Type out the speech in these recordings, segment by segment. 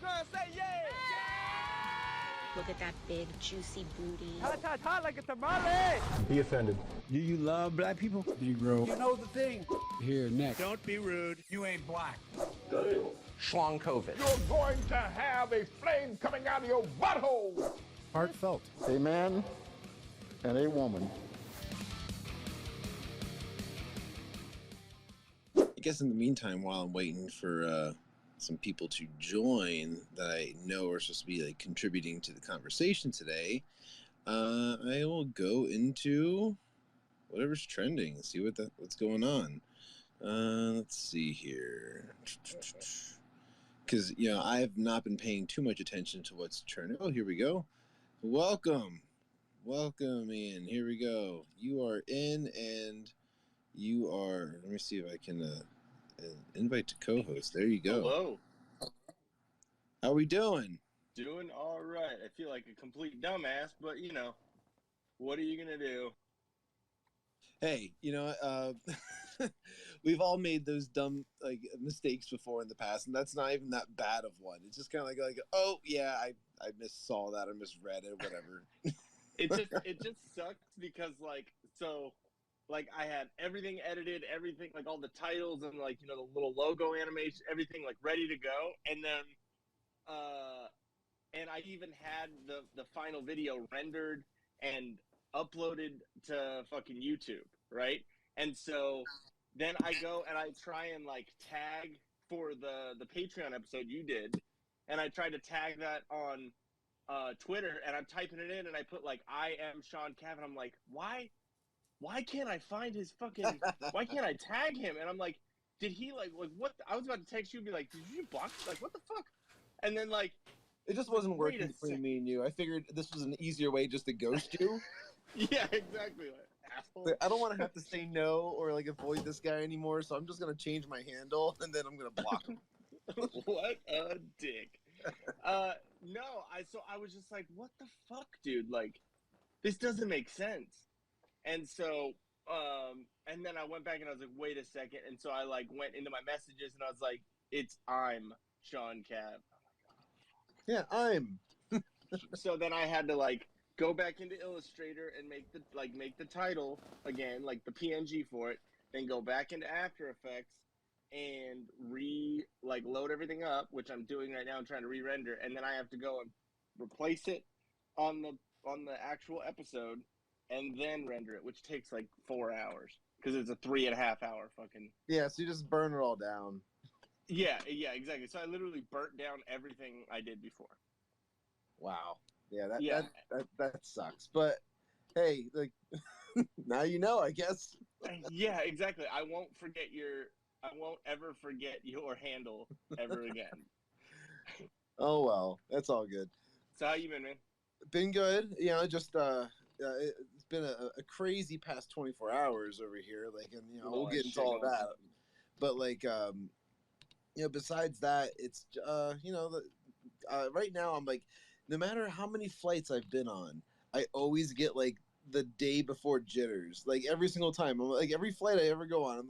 girl, say yeah! Look at that big, juicy booty. Hot like a tamale! Be offended. Do you love black people? Negro. You know the thing. Here, next. Don't be rude. You ain't black. Shawn Cav. You're going to have a flame coming out of your butthole. Heartfelt. A man and a woman. I guess in the meantime, while I'm waiting for some people to join that I know are supposed to be like contributing to the conversation today, I will go into whatever's trending and see what's going on. Let's see here, because I have not been paying too much attention to what's trending. Oh, here we go. Welcome in. Here we go. You are in, and you are. Let me see if I can invite to co-host. There you go. Hello. How are we doing? Doing all right. I feel like a complete dumbass, but what are you gonna do? Hey, we've all made those dumb mistakes before in the past, and that's not even that bad of one. It's just kind of like oh yeah, I missaw that, I misread it, whatever. It just sucks because I had everything edited, everything all the titles and the little logo animation, everything ready to go, and then and I even had the final video rendered and uploaded to fucking YouTube, right? And so then I go and I try and tag for the Patreon episode you did, and I tried to tag that on Twitter, and I'm typing it in, and I put I am Shawn Cav, and I'm like, why can't I find his fucking, why can't I tag him? And I'm like, did he what? I was about to text you and be like, did you block? What the fuck? And then it just wasn't working between me and you. I figured this was an easier way just to ghost you. Yeah, exactly. Asshole. I don't want to have to say no or avoid this guy anymore, so I'm just gonna change my handle and then I'm gonna block him. What a dick. No, I was just like, what the fuck, dude? This doesn't make sense. And so, and then I went back and I was like, wait a second. And so I went into my messages and I was like, I'm Shawn Cav. Yeah, I'm. So then I had to go back into Illustrator and make the title again, the PNG for it, then go back into After Effects and load everything up, which I'm doing right now and trying to re-render, and then I have to go and replace it on the actual episode and then render it, which takes 4 hours because it's a 3.5 hour fucking. Yeah, so you just burn it all down. Yeah, exactly. So I literally burnt down everything I did before. Wow. Yeah, that sucks. But hey, now I guess. Yeah, exactly. I won't ever forget your handle ever again. Oh well, that's all good. So how you been, man? Been good. Just it's been a crazy past 24 hours over here. We'll get into all of that. But besides that, it's right now I'm no matter how many flights I've been on, I always get the day before jitters. Every single time, I'm every flight I ever go on, I'm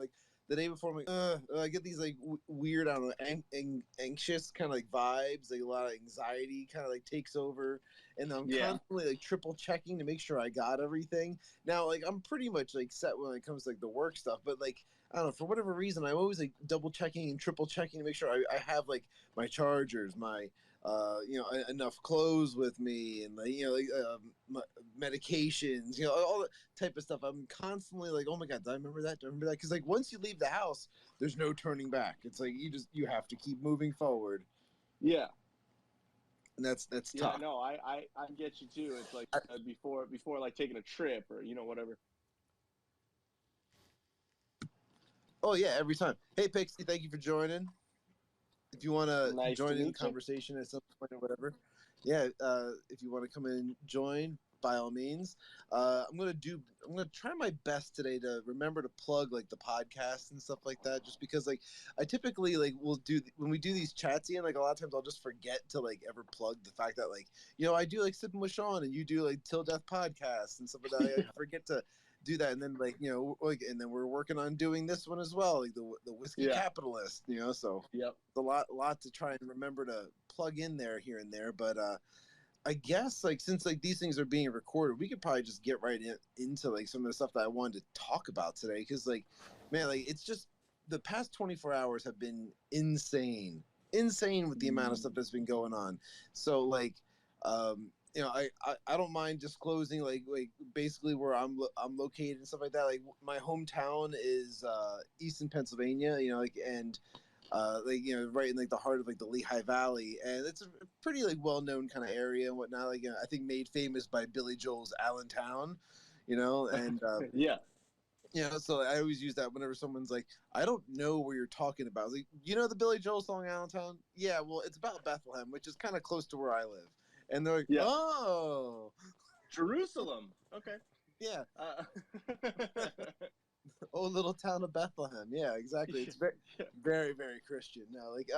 the day before, I'm I get these weird, I don't know, anxious kind of vibes. A lot of anxiety kind of takes over, and I'm constantly triple checking to make sure I got everything. Now, I'm pretty much set when it comes to the work stuff, but I don't know, for whatever reason, I'm always double checking and triple checking to make sure I have my chargers, my enough clothes with me, and my medications, all that type of stuff. I'm constantly oh my god, do I remember that? Because once you leave the house, there's no turning back. It's you have to keep moving forward. Yeah. And that's tough. Yeah, no, I get you too. It's before taking a trip or whatever. Oh yeah, every time. Hey Pixie, thank you for joining. If you want to join in the conversation at some point or whatever, if you want to come in and join, by all means. I'm gonna try my best today to remember to plug the podcast and stuff like that, just because I typically will do when we do these chats, and a lot of times I'll just forget to ever plug the fact that I do Sippin with Shawn and you do Til Death Podcast and stuff like that. I forget to do that, and then like and then we're working on doing this one as well, like the whiskey capitalist, So yep, a lot to try and remember to plug in there here and there, but I guess like since like these things are being recorded, we could probably just get right into like some of the stuff that I wanted to talk about today, because like man, like it's just the past 24 hours have been insane with the amount of stuff that's been going on. So like I don't mind disclosing like basically where I'm located and stuff like that. Like my hometown is Easton, Pennsylvania, and right in like the heart of like the Lehigh Valley, and it's a pretty like well-known kind of area and whatnot, like I think made famous by Billy Joel's Allentown, and so I always use that whenever someone's like, I don't know where you're talking about. I was like, the Billy Joel song Allentown? Yeah, well, it's about Bethlehem, which is kind of close to where I live. And they're like, oh, Jerusalem. Okay. Yeah. Oh, little town of Bethlehem. Yeah, exactly. It's very, very, very Christian. No, like,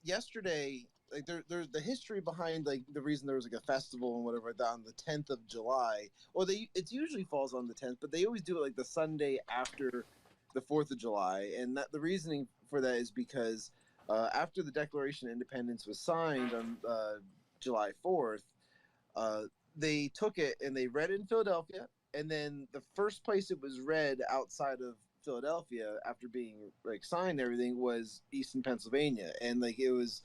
yesterday, like there's the history behind like the reason there was like a festival and whatever like that on the 10th of July. Or it usually falls on the 10th, but they always do it like the Sunday after the 4th of July. And that the reasoning for that is because after the Declaration of Independence was signed on July 4th, they took it and they read it in Philadelphia. And then the first place it was read outside of Philadelphia after being like signed and everything was Easton, Pennsylvania. And like it was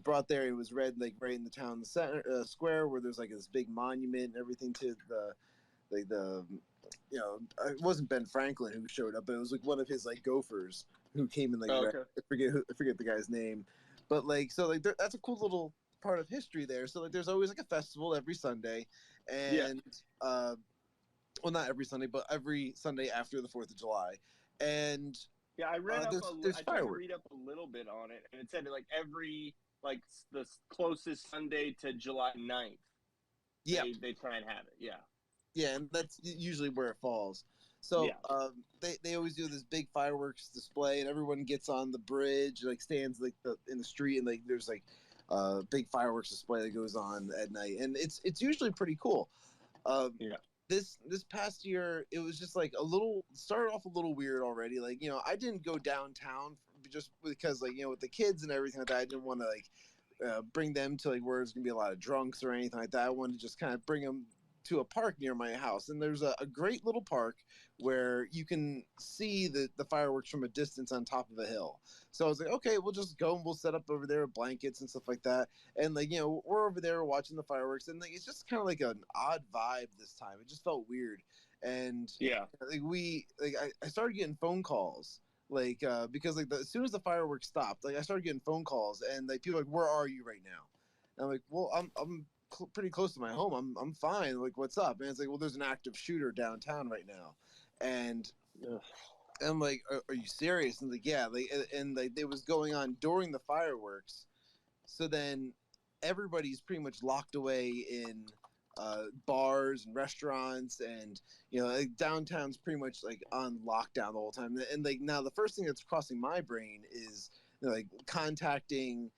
brought there. It was read like right in the town center square where there's like this big monument and everything to it wasn't Ben Franklin who showed up, but it was like one of his like gophers who came in like I forget the guy's name, but like so like that's a cool little part of history there. So like there's always like a festival every Sunday, and well, not every Sunday, but every Sunday after the 4th of July, and I read there's I tried to read up a little bit on it, and it said like every like the closest Sunday to July 9th. Yeah, they try and have it. Yeah, and that's usually where it falls. So they always do this big fireworks display, and everyone gets on the bridge, like stands like in the street, and like there's like big fireworks display that goes on at night, and it's usually pretty cool. This past year, it was just like started off a little weird already. Like I didn't go downtown just because like with the kids and everything like that. I didn't want to like bring them to like where there's gonna be a lot of drunks or anything like that. I wanted to just kind of bring them to a park near my house, and there's a great little park where you can see the fireworks from a distance on top of a hill. So I was like, okay, we'll just go and we'll set up over there with blankets and stuff like that, and like we're over there watching the fireworks, and like it's just kind of like an odd vibe this time. It just felt weird, and I started getting phone calls like because like as soon as the fireworks stopped, like I started getting phone calls, and like people were like, where are you right now? And I'm like, well, I'm pretty close to my home. I'm fine. Like, what's up? And it's like, well, there's an active shooter downtown right now, and I'm like, are you serious? And like, yeah, like, and like it was going on during the fireworks, so then everybody's pretty much locked away in bars and restaurants, and like downtown's pretty much like on lockdown the whole time. And like now the first thing that's crossing my brain is like contacting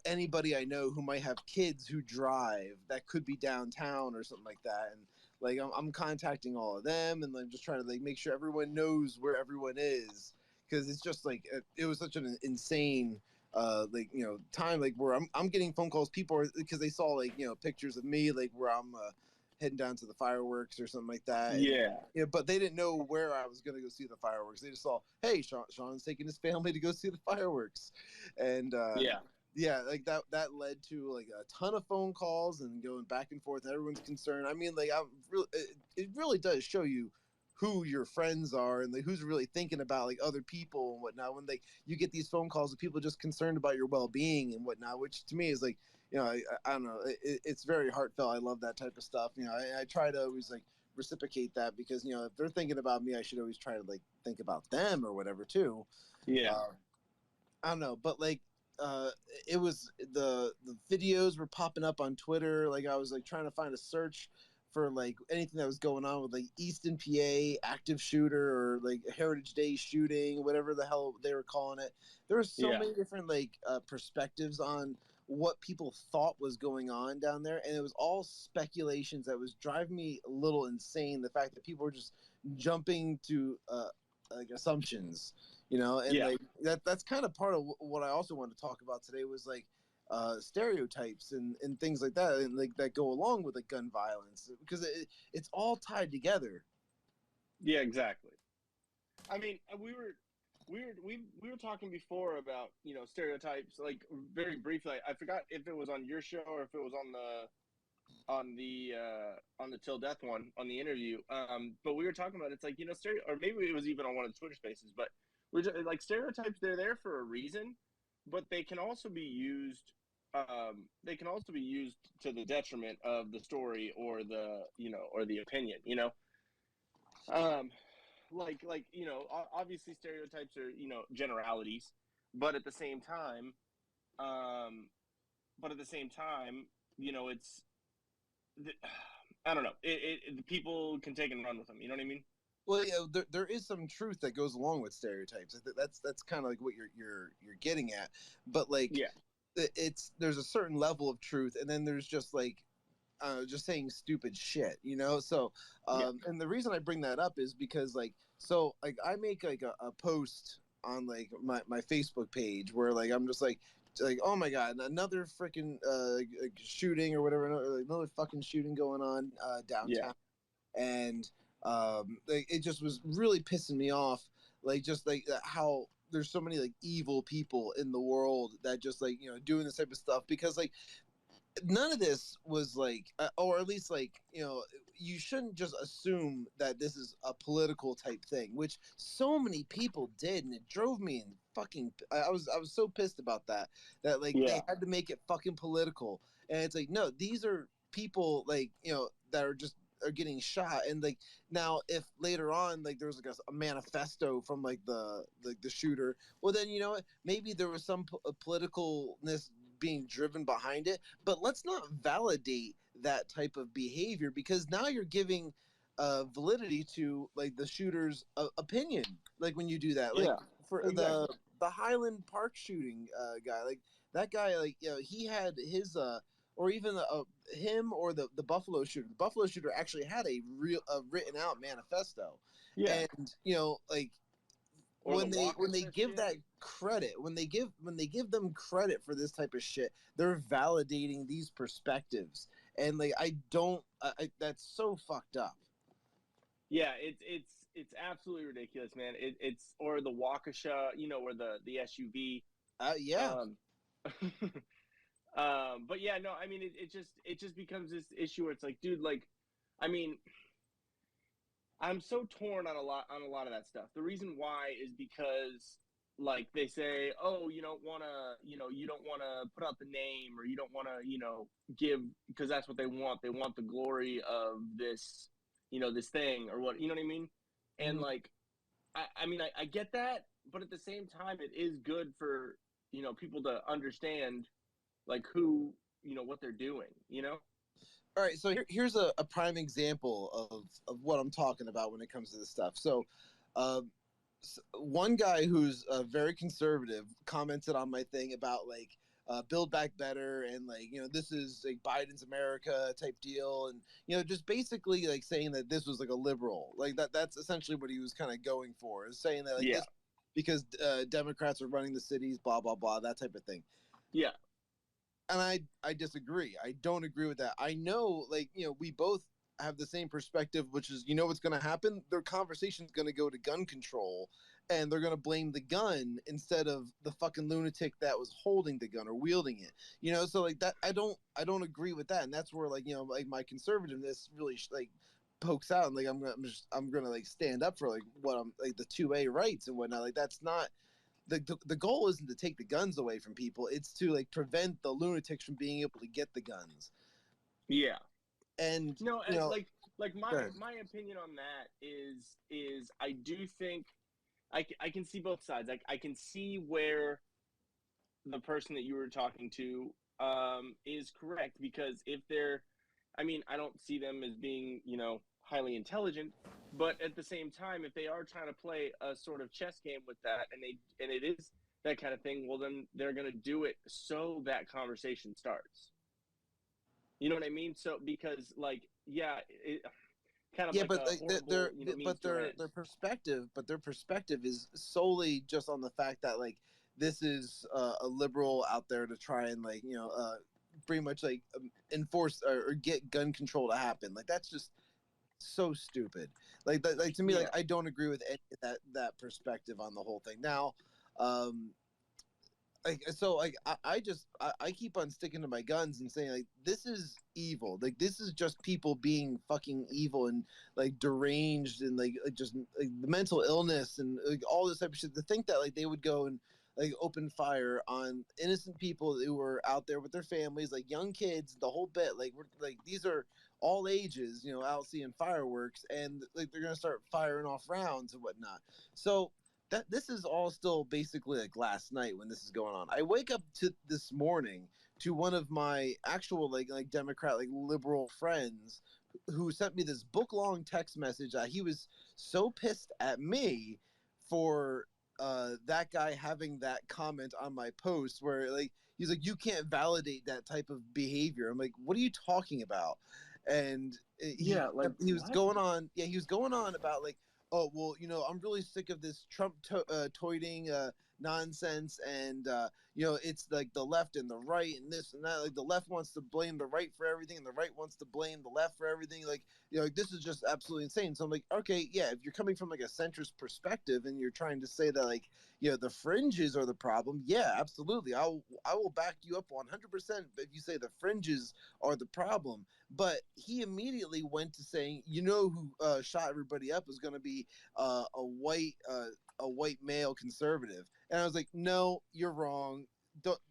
anybody I know who might have kids who drive that could be downtown or something like that, and like I'm contacting all of them, and like just trying to like make sure everyone knows where everyone is, because it's just like it was such an insane time like where I'm getting phone calls, people are because they saw like pictures of me like where I'm heading down to the fireworks or something like that. And, but they didn't know where I was gonna go see the fireworks. They just saw, hey, Shawn's taking his family to go see the fireworks, and like that led to like a ton of phone calls and going back and forth, and everyone's concerned. I mean, like it really does show you who your friends are and like who's really thinking about like other people and whatnot when you get these phone calls of people just concerned about your well-being and whatnot, which to me is like I don't know, it's very heartfelt. I love that type of stuff. I try to always like reciprocate that, because if they're thinking about me, I should always try to like think about them or whatever too. I don't know, but like it was the videos were popping up on Twitter. Like I was like trying to find a search for like anything that was going on with like Easton, PA active shooter, or like Heritage Day shooting, whatever the hell they were calling it. There were so many different like perspectives on what people thought was going on down there, and it was all speculations that was driving me a little insane. The fact that people were just jumping to like assumptions, you know, and like that's kind of part of what I also wanted to talk about today was like stereotypes and things like that, and like that go along with like gun violence, because it's all tied together. Yeah, exactly. I mean, we were talking before about, you know, stereotypes, like very briefly. I forgot if it was on your show or if it was on the Till Death one, on the interview. But we were talking about, it's like, you know, or maybe it was even on one of the Twitter Spaces. But we're just, like, stereotypes, they're there for a reason, but they can also be used. They can also be used to the detriment of the story or the, you know, or the opinion, you know. Like, you know, obviously stereotypes are, you know, generalities, but at the same time, you know, it's, I don't know, the people can take and run with them. You know what I mean? Well, yeah, there is some truth that goes along with stereotypes. That's kind of like what you're getting at, but like, there's a certain level of truth, and then there's just like just saying stupid shit, you know. So and the reason I bring that up is because like, so like I make like a post on like my Facebook page where like I'm just like, oh my god, another freaking like shooting or whatever, another fucking shooting going on downtown. And like, it just was really pissing me off, like just like how there's so many like evil people in the world that just like, you know, doing this type of stuff, because like none of this was like, or at least like, you know, you shouldn't just assume that this is a political type thing, which so many people did, and it drove me in fucking. I was so pissed about that like they had to make it fucking political, and it's like, no, these are people like, you know, that are getting shot, and like now if later on like there was like a manifesto from like the shooter, well then, you know what, maybe there was some politicalness being driven behind it, but let's not validate that type of behavior, because now you're giving validity to like the shooter's opinion, like when you do that, like for the Highland Park shooting guy, like that guy, like, you know, he had his or even him or the Buffalo shooter actually had a real written out manifesto, and you know, like when they give that credit, when they give them credit for this type of shit, they're validating these perspectives, and like I that's so fucked up. Yeah, it's absolutely ridiculous, man. It's or the Waukesha, you know, or the SUV. But yeah, no, I mean, it just becomes this issue where it's like, dude, like, I mean, I'm so torn on a lot of that stuff. The reason why is because, like, they say, oh, you don't want to put out the name, or you don't want to, you know, give, because that's what they want. They want the glory of this, you know, this thing or what, you know what I mean? And like, I mean, I get that, but at the same time, it is good for, you know, people to understand like who, you know, what they're doing, you know? All right, so here's a prime example of what I'm talking about when it comes to this stuff. So, one guy who's very conservative commented on my thing about like Build Back Better, and like, you know, this is like Biden's America type deal, and, you know, just basically like saying that this was like a liberal, like that's essentially what he was kind of going for, is saying that like this, because Democrats are running the cities, blah blah blah, that type of thing. Yeah. And I disagree. I don't agree with that. I know, like, you know, we both have the same perspective, which is, you know, what's going to happen? Their conversation's going to go to gun control, and they're going to blame the gun instead of the fucking lunatic that was holding the gun or wielding it. You know, so like that, I don't agree with that, and that's where, like, you know, like my conservativeness really like pokes out, and like I'm gonna like stand up for like what I'm like the 2A rights and whatnot. Like that's not. The goal isn't to take the guns away from people. It's to like prevent the lunatics from being able to get the guns. Yeah. And no, you know, like my opinion on that is I do think I can see both sides. Like I can see where the person that you were talking to is correct, because if they're, I mean, I don't see them as being, you know, highly intelligent, but at the same time, if they are trying to play a sort of chess game with that, and that kind of thing. Well, then they're going to do it so that conversation starts. You know what I mean? So because like, yeah, kind of yeah, like but a like horrible, you know, means to an end. their perspective is solely just on the fact that like this is a liberal out there to try and like pretty much like enforce or get gun control to happen. Like that's just so stupid. Like to me, like I don't agree with any of that perspective on the whole thing. Now, I keep on sticking to my guns and saying like this is evil. Like this is just people being fucking evil and like deranged and like just like the mental illness and like all this type of shit. To think that like they would go and like open fire on innocent people who were out there with their families, like young kids, the whole bit. Like we're like these are all ages, out seeing fireworks, and like they're gonna start firing off rounds and whatnot. So this is all still basically like last night when this is going on. I wake up to this morning to one of my actual like Democrat, like liberal friends who sent me this book long text message that he was so pissed at me for that guy having that comment on my post where like he's like, you can't validate that type of behavior. I'm like, what are you talking about? And he was going on about like, oh well, I'm really sick of this Trump toiting nonsense, and it's like the left and the right and this and that. Like the left wants to blame the right for everything, and the right wants to blame the left for everything. Like like this is just absolutely insane. So I'm like, okay, yeah, if you're coming from like a centrist perspective and you're trying to say that like the fringes are the problem, yeah, absolutely, I will back you up 100% if you say the fringes are the problem. But he immediately went to saying, who shot everybody up is going to be a white male conservative, and I was like, no, you're wrong.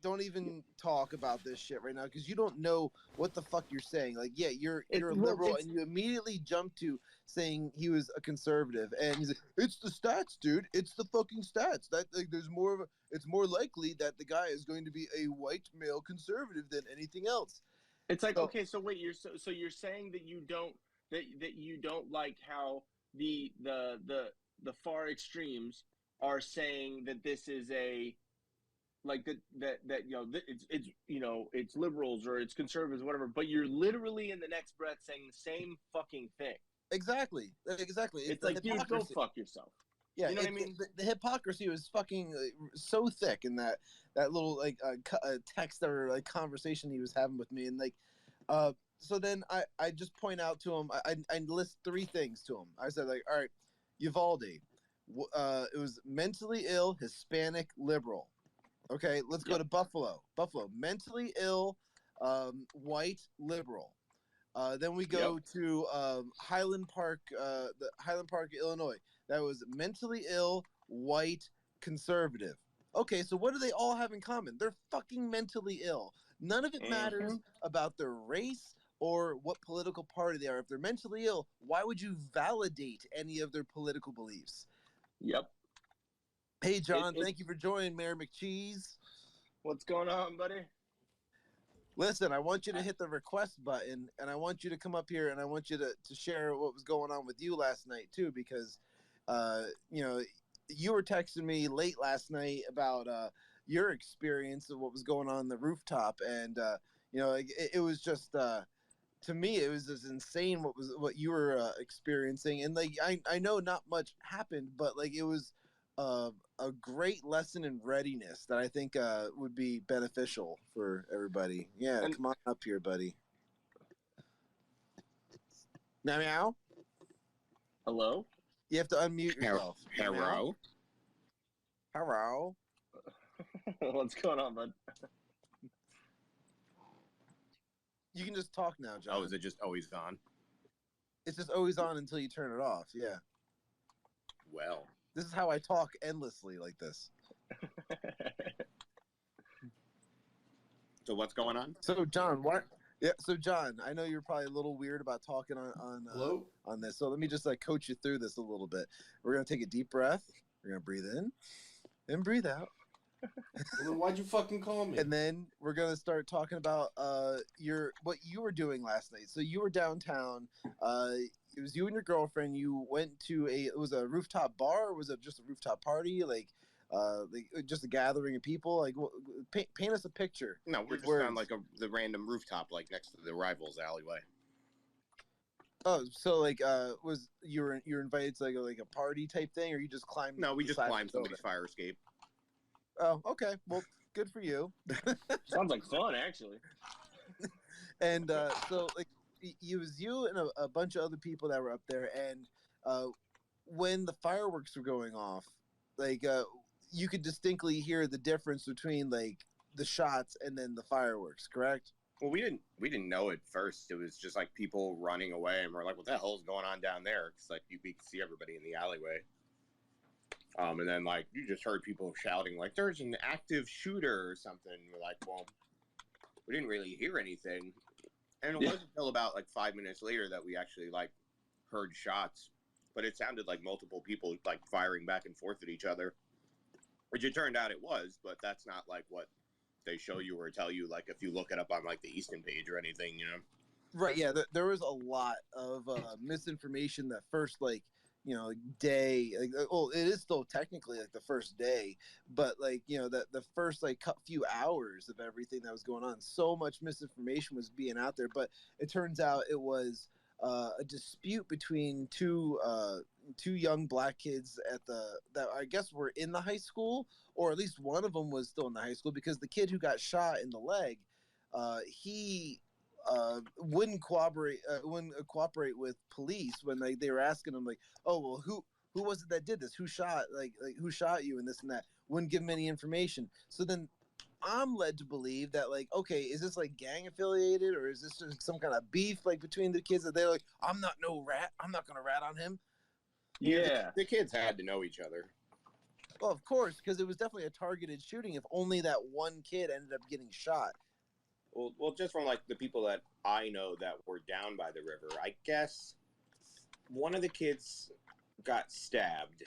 Don't even talk about this shit right now because you don't know what the fuck you're saying. Like, yeah, you're a liberal, and you immediately jump to saying he was a conservative, and he's like, it's the stats, dude. It's the fucking stats. That like, it's more likely that the guy is going to be a white male conservative than anything else. It's like, okay, so wait, you're saying that you don't like how the far extremes are saying that this is a like that it's liberals or it's conservatives, whatever, but you're literally in the next breath saying the same fucking thing. Exactly. It's like, dude, go fuck yourself. Yeah, you know what I mean? The hypocrisy was fucking so thick in that little like text or like conversation he was having with me, and like, so then I just point out to him, I list 3 things to him. I said like, all right, Uvalde, it was mentally ill, Hispanic, liberal. Okay, let's go to Buffalo. Buffalo, mentally ill, white, liberal. Then we go to Highland Park, Illinois. That was mentally ill, white, conservative. Okay, so what do they all have in common? They're fucking mentally ill. None of it matters about their race or what political party they are. If they're mentally ill, why would you validate any of their political beliefs? Yep. Hey, John, thank you for joining, Mayor McCheese. What's going on, buddy? Listen, I want you to hit the request button, and I want you to come up here, and I want you to share what was going on with you last night, too, because, you were texting me late last night about your experience of what was going on the rooftop, and, it was just, to me, it was just insane what you were experiencing, and, like, I know not much happened, but, like, it was a great lesson in readiness that I think would be beneficial for everybody. Yeah, come on up here, buddy. Meow meow. Hello? You have to unmute yourself. Hello? Hello? What's going on, bud? You can just talk now, John. Oh, is it just always on? It's just always on until you turn it off, yeah. Well. This is how I talk endlessly like this. So what's going on? So, John, John, I know you're probably a little weird about talking on this. So let me just coach you through this a little bit. We're going to take a deep breath. We're going to breathe in and breathe out. Well, then why'd you fucking call me? And then we're going to start talking about what you were doing last night. So you were downtown. It was you and your girlfriend. You went to it was a rooftop bar, or was it just a rooftop party? Like, just a gathering of people? Like, paint us a picture. No, we're just on like the random rooftop, like next to the rivals alleyway. Oh, so like, was you're invited to like a party type thing, or you just climbed? No, we just climbed somebody's fire escape. Oh, okay. Well, good for you. Sounds like fun, actually. And so like, it was you and a bunch of other people that were up there, and when the fireworks were going off, like you could distinctly hear the difference between like the shots and then the fireworks, correct? Well, we didn't know at first. It was just like people running away, and we're like, "What the hell is going on down there?" Because like we could see everybody in the alleyway. And then like you just heard people shouting like, "There's an active shooter" or something. We're like, "Well, we didn't really hear anything." And it wasn't until about like 5 minutes later that we actually like heard shots, but it sounded like multiple people like firing back and forth at each other, which it turned out it was, but that's not like what they show you or tell you, like if you look it up on like the Easton page or anything, you know. Right. Yeah. There was a lot of misinformation that first day. Like, well, it is still technically like the first day, but like the first like few hours of everything that was going on, so much misinformation was being out there. But it turns out it was a dispute between two young black kids that I guess were in the high school, or at least one of them was still in the high school, because the kid who got shot in the leg, he wouldn't cooperate with police when they were asking him like, oh well, who was it that did this? Who shot who shot you and this and that? Wouldn't give him any information. So then I'm led to believe that like, okay, is this like gang affiliated, or is this just some kind of beef like between the kids that they're like, I'm not no rat, I'm not gonna rat on him. Yeah, the kids had to know each other. Well, of course, because it was definitely a targeted shooting. If only that one kid ended up getting shot. Well, just from like the people that I know that were down by the river, I guess one of the kids got stabbed.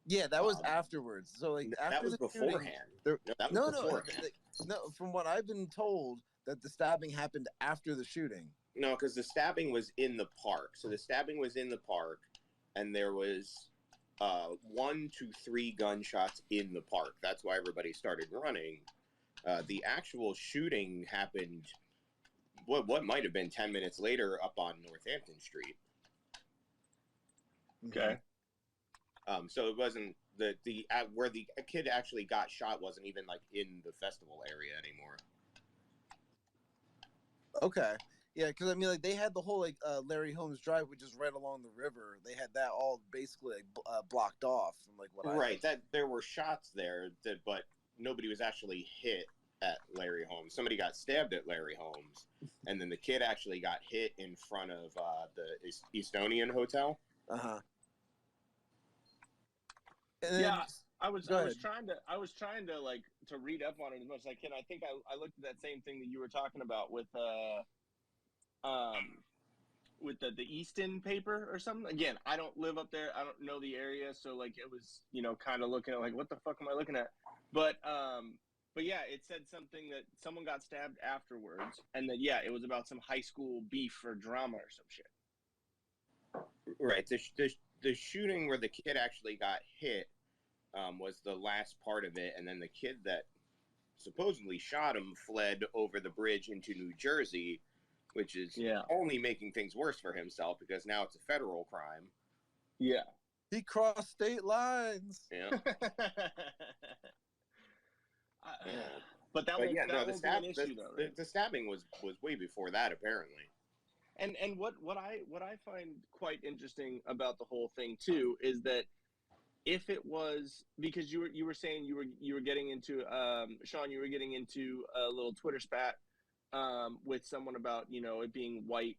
Yeah, that was afterwards. So like after that was the beforehand. Shooting, that was beforehand. No. From what I've been told, that the stabbing happened after the shooting. No, because the stabbing was in the park. So the stabbing was in the park, and there was 1 to 3 gunshots in the park. That's why everybody started running. The actual shooting happened, what might have been 10 minutes later, up on Northampton Street. Okay. So it wasn't where the kid actually got shot wasn't even like in the festival area anymore. Okay. Yeah, because I mean, like they had the whole like Larry Holmes Drive, which is right along the river. They had that all basically like, blocked off from like what right. That there were shots there, but nobody was actually hit at Larry Holmes. Somebody got stabbed at Larry Holmes, and then the kid actually got hit in front of the Estonian Hotel. Yeah, I was trying to like to read up on it as much as I can. I think I looked at that same thing that you were talking about with the Easton paper or something. Again, I don't live up there. I don't know the area, so like it was kind of looking at like, what the fuck am I looking at? But yeah, it said something that someone got stabbed afterwards, and that it was about some high school beef or drama or some shit. Right. The shooting where the kid actually got hit was the last part of it, and then the kid that supposedly shot him fled over the bridge into New Jersey, which is only making things worse for himself because now it's a federal crime. Yeah. He crossed state lines. Yeah. But that won't be an issue, though, right? The stabbing was way before that, apparently. And what I find quite interesting about the whole thing too is that if it was because you were saying you were getting into Shawn, you were getting into a little Twitter spat with someone about it being white.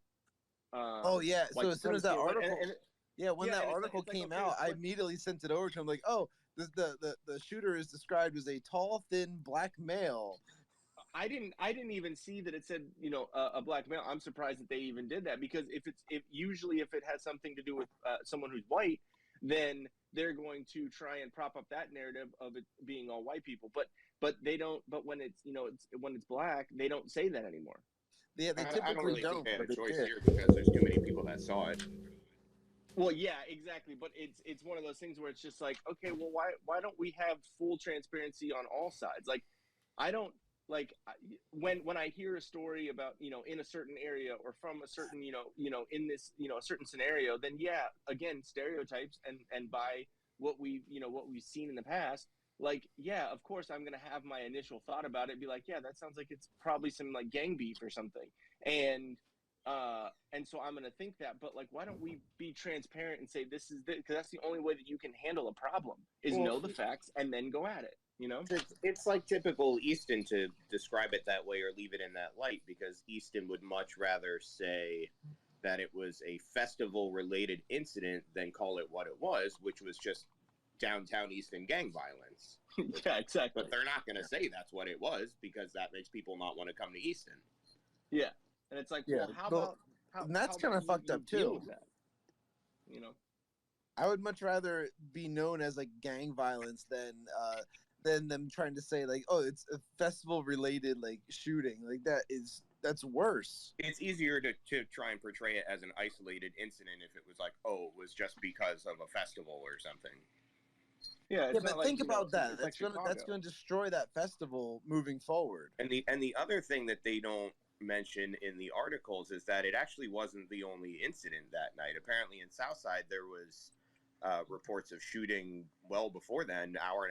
Oh yeah. So as soon as that article, when that article came out, I what? immediately sent it over to him like, oh, the shooter is described as a tall, thin black male. I didn't even see that it said a black male. I'm surprised that they even did that, because if it has something to do with someone who's white, then they're going to try and prop up that narrative of it being all white people. But they don't. But when it's when it's black, they don't say that anymore. Yeah, they typically I don't really don't. think they had a choice here because there's too many people that saw it. Well, yeah, exactly. But it's one of those things where it's just like, okay, well, why don't we have full transparency on all sides? Like, I don't like when I hear a story about, you know, in a certain area or from a certain, you know, in this, you know, a certain scenario, then yeah, again, stereotypes and by what we've seen in the past, like, yeah, of course I'm gonna have my initial thought about it, be like, yeah, that sounds like it's probably some like gang beef or something, and so I'm gonna think that. But like, why don't we be transparent and say this is because that's the only way that you can handle a problem is know the facts and then go at it. You know, it's like typical Easton to describe it that way or leave it in that light, because Easton would much rather say that it was a festival-related incident than call it what it was, which was just downtown Easton gang violence. Yeah, exactly. But they're not going to say that's what it was, because that makes people not want to come to Easton. Yeah, and it's like, well, and that's kind of fucked up too. You know, I would much rather be known as like gang violence than them trying to say like, oh, it's a festival related like shooting. Like that's worse. It's easier to try and portray it as an isolated incident if it was like, oh, it was just because of a festival or something. Yeah, but like, think about that. That's gonna destroy that festival moving forward. And the other thing that they don't mention in the articles is that it actually wasn't the only incident that night. Apparently in Southside there was reports of shooting well before then, hour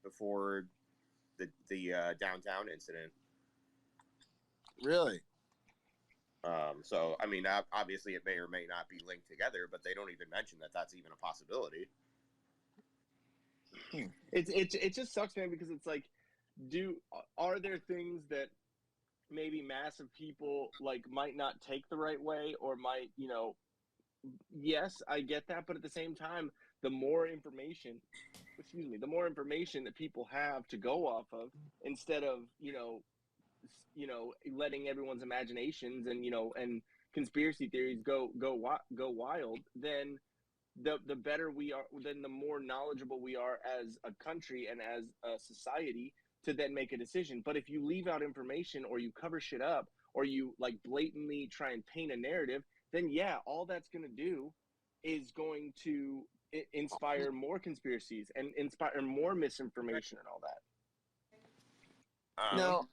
before the downtown incident. Really? So I mean, obviously it may or may not be linked together, but they don't even mention that that's even a possibility. It just sucks, man, because it's like, are there things that maybe massive people like might not take the right way, or might, you know, yes, I get that, but at the same time, the more information that people have to go off of, instead of, you know, letting everyone's imaginations and, you know, and conspiracy theories go wild, then the better we are, then the more knowledgeable we are as a country and as a society to then make a decision. But if you leave out information, or you cover shit up, or you like blatantly try and paint a narrative, then yeah, all that's going to do is going to inspire more conspiracies and inspire more misinformation and all that. Now,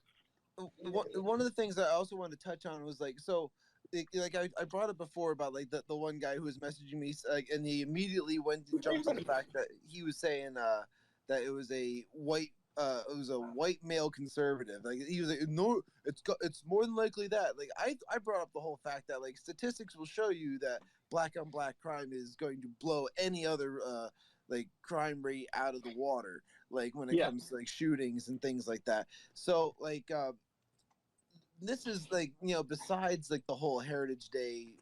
one of the things that I also wanted to touch on was like, so like I brought it before about like the one guy who was messaging me, like, and he immediately jumped to the fact that he was saying that it was a white male conservative. Like he was like, no, it's more than likely that. Like I brought up the whole fact that like statistics will show you that black on black crime is going to blow any other like crime rate out of the water, like when it comes to like shootings and things like that. So like this is like, you know, besides like the whole Heritage Day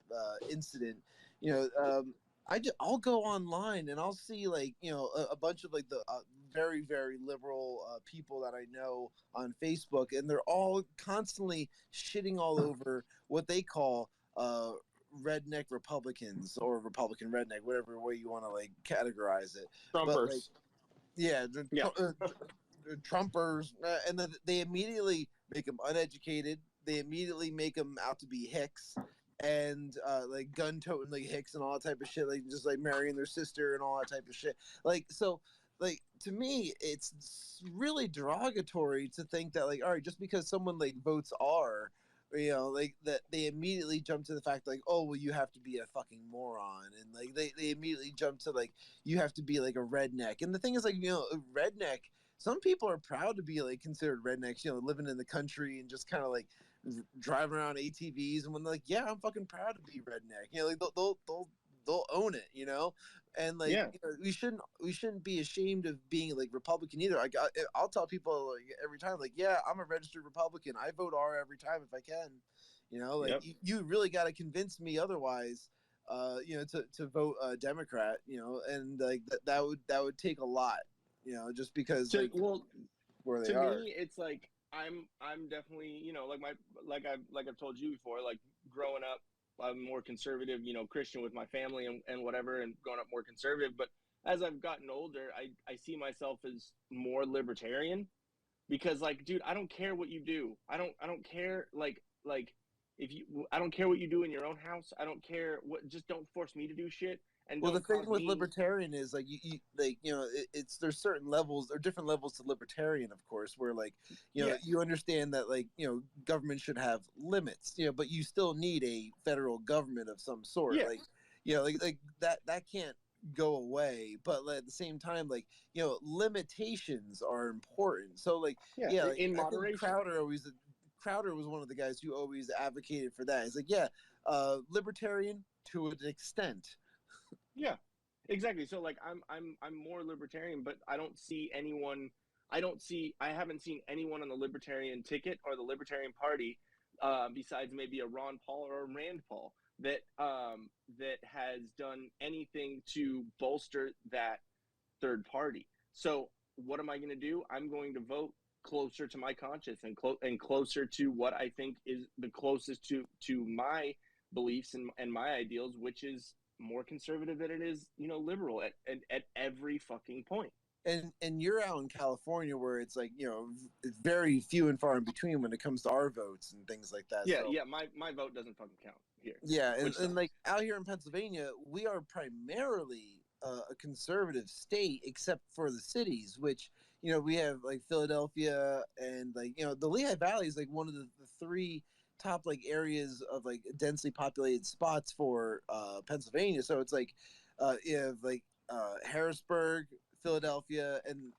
incident, you know, I'll go online and I'll see like, you know, a bunch of like the very, very liberal people that I know on Facebook, and they're all constantly shitting all over what they call redneck Republicans, or Republican redneck, whatever way you want to like categorize it. Trumpers. But, like, Trumpers, and then they immediately make them uneducated. They immediately make them out to be hicks, and like gun-toting like hicks and all that type of shit, like just like marrying their sister and all that type of shit. Like, so, like, to me, it's really derogatory to think that like, all right, just because someone like votes R, you know, like that they immediately jump to the fact like, oh, well, you have to be a fucking moron, and like they immediately jump to like, you have to be like a redneck. And the thing is, like, you know, a redneck, some people are proud to be like considered rednecks, you know, living in the country and just kind of like driving around ATVs, and when they're like, yeah, I'm fucking proud to be redneck, you know, like they'll own it, you know. And like, you know, we shouldn't be ashamed of being like Republican either. I'll tell people like every time, like, yeah, I'm a registered Republican. I vote R every time if I can, you know. Like, you really got to convince me otherwise, you know, to vote Democrat, you know. And like that would take a lot, you know, just because where they are. To me, it's like I'm definitely, you know, like I've told you before, like growing up, I'm more conservative, you know, Christian with my family and whatever, and growing up more conservative. But as I've gotten older, I see myself as more libertarian, because like, dude, I don't care what you do. I don't care. Like I don't care what you do in your own house. I don't care what. Just don't force me to do shit. And well, the don't thing cause with me- libertarian is like it's there's certain levels or different levels to libertarian, of course, where like you understand that like government should have limits, but you still need a federal government of some sort, like like that can't go away, but at the same time, like limitations are important. So like like, in I think moderation. Crowder was one of the guys who always advocated for that. He's like, libertarian to an extent. Yeah, exactly. So like I'm more libertarian, but I don't see anyone. I haven't seen anyone on the libertarian ticket or the Libertarian Party, besides maybe a Ron Paul or a Rand Paul, that has done anything to bolster that third party. So what am I going to do? I'm going to vote closer to my conscience and closer to what I think is the closest to my beliefs and my ideals, which is more conservative than it is, liberal at every fucking point. And you're out in California where it's like, it's very few and far in between when it comes to our votes and things like that. Yeah, so, my vote doesn't fucking count here. Yeah, and like out here in Pennsylvania, we are primarily a conservative state, except for the cities, which, we have like Philadelphia and like, the Lehigh Valley is like one of the three top like areas of like densely populated spots for Pennsylvania. So it's like you have like Harrisburg, Philadelphia, and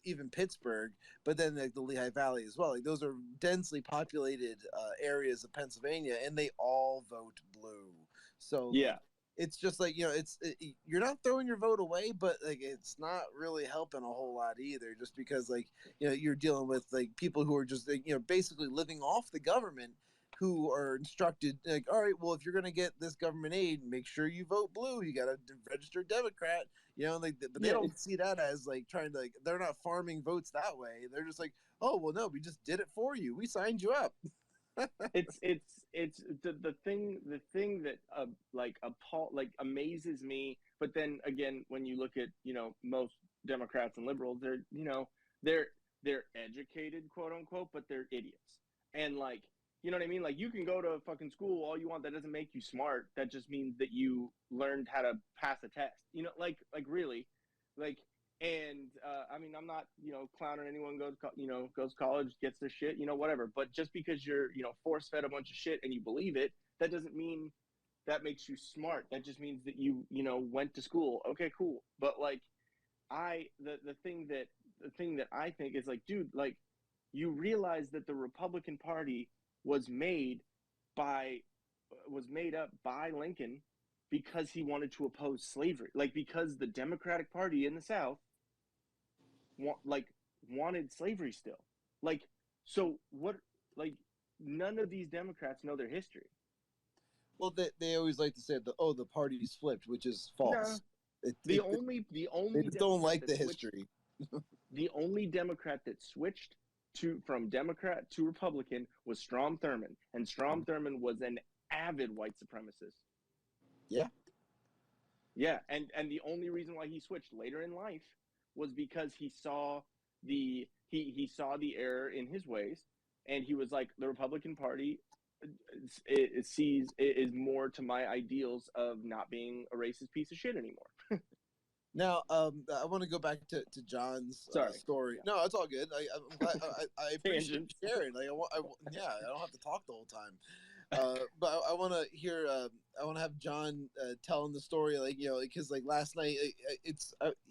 even Pittsburgh, but then like the Lehigh Valley as well. Like those are densely populated areas of Pennsylvania, and they all vote blue. So like, it's just like you're not throwing your vote away, but like it's not really helping a whole lot either. Just because like you're dealing with like people who are just basically living off the government, who are instructed like, all right, well, if you're gonna get this government aid, make sure you vote blue. You gotta register Democrat. Like, but they don't see that as like trying to like. They're not farming votes that way. They're just like, oh well, no, we just did it for you. We signed you up. it's the thing that amazes me. But then again, when you look at most Democrats and liberals, they're educated, quote unquote, but they're idiots. And like, you know what I mean? Like, you can go to fucking school all you want. That doesn't make you smart. That just means that you learned how to pass a test. Like really, like. And I mean, I'm not clowning anyone goes to college, gets their shit, whatever. But just because you're force fed a bunch of shit and you believe it, that doesn't mean that makes you smart. That just means that you went to school. Okay, cool. But like, the thing that I think is like, dude, like, you realize that the Republican Party was made up by Lincoln because he wanted to oppose slavery. Like, because the Democratic Party in the South wanted slavery still. Like, so what? Like, none of these Democrats know their history. Well, they always like to say the party's flipped, which is false. No. They just don't like the history. The only Democrat that switched from Democrat to Republican was Strom Thurmond, and Strom Thurmond was an avid white supremacist. Yeah. Yeah, and the only reason why he switched later in life was because he saw the error in his ways, and he was like, the Republican Party is more to my ideals of not being a racist piece of shit anymore. Now, I want to go back to John's story. No, it's all good. I'm glad, I appreciate you sharing. Like, I don't have to talk the whole time. But I want to hear. I want to have John telling the story, like because like last night,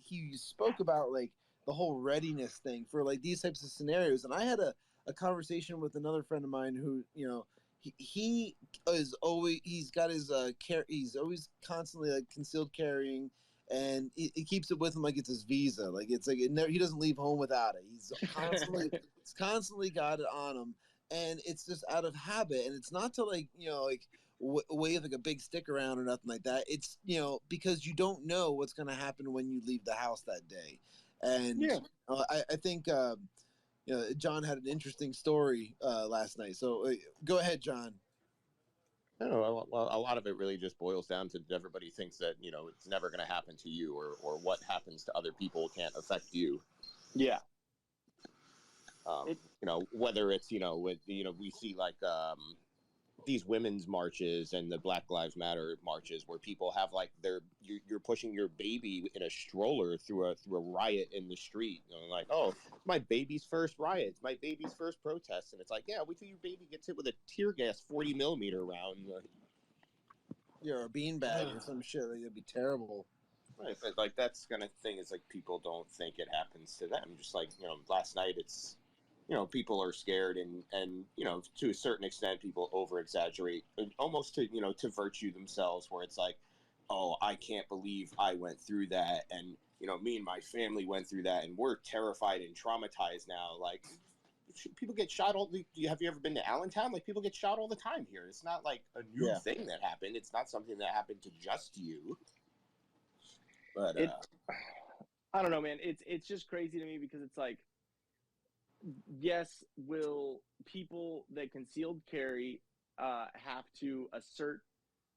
he spoke about like the whole readiness thing for like these types of scenarios, and I had a conversation with another friend of mine who he is always he's always constantly like concealed carrying. And he keeps it with him like it's his visa. Like it's like he doesn't leave home without it. He's constantly got it on him, and it's just out of habit. And it's not to like wave like a big stick around or nothing like that. It's because you don't know what's going to happen when you leave the house that day. And I think John had an interesting story last night. So go ahead, John. I don't know. Well, a lot of it really just boils down to everybody thinks that it's never going to happen to you, or what happens to other people can't affect you. Yeah. Whether it's with we see like these women's marches and the Black Lives Matter marches where people have like you're pushing your baby in a stroller through a riot in the street, you know, like, oh, my baby's first riot, it's my baby's first protest, and it's like, yeah, wait till your baby gets hit with a tear gas 40 millimeter round. You're a beanbag or some shit. Like, it'd be terrible. Right, but like that's kind of thing is like people don't think it happens to them. Just like, you know, last night it's, you know, people are scared and you know, to a certain extent people over exaggerate almost to, you know, to virtue themselves, where it's like, oh, I can't believe I went through that, and you know, me and my family went through that, and we're terrified and traumatized now. Like, people get shot have you ever been to Allentown? Like, people get shot all the time here. It's not like a new thing that happened. It's not something that happened to just you. But I don't know, man. It's just crazy to me because it's like, yes, will people that concealed carry have to assert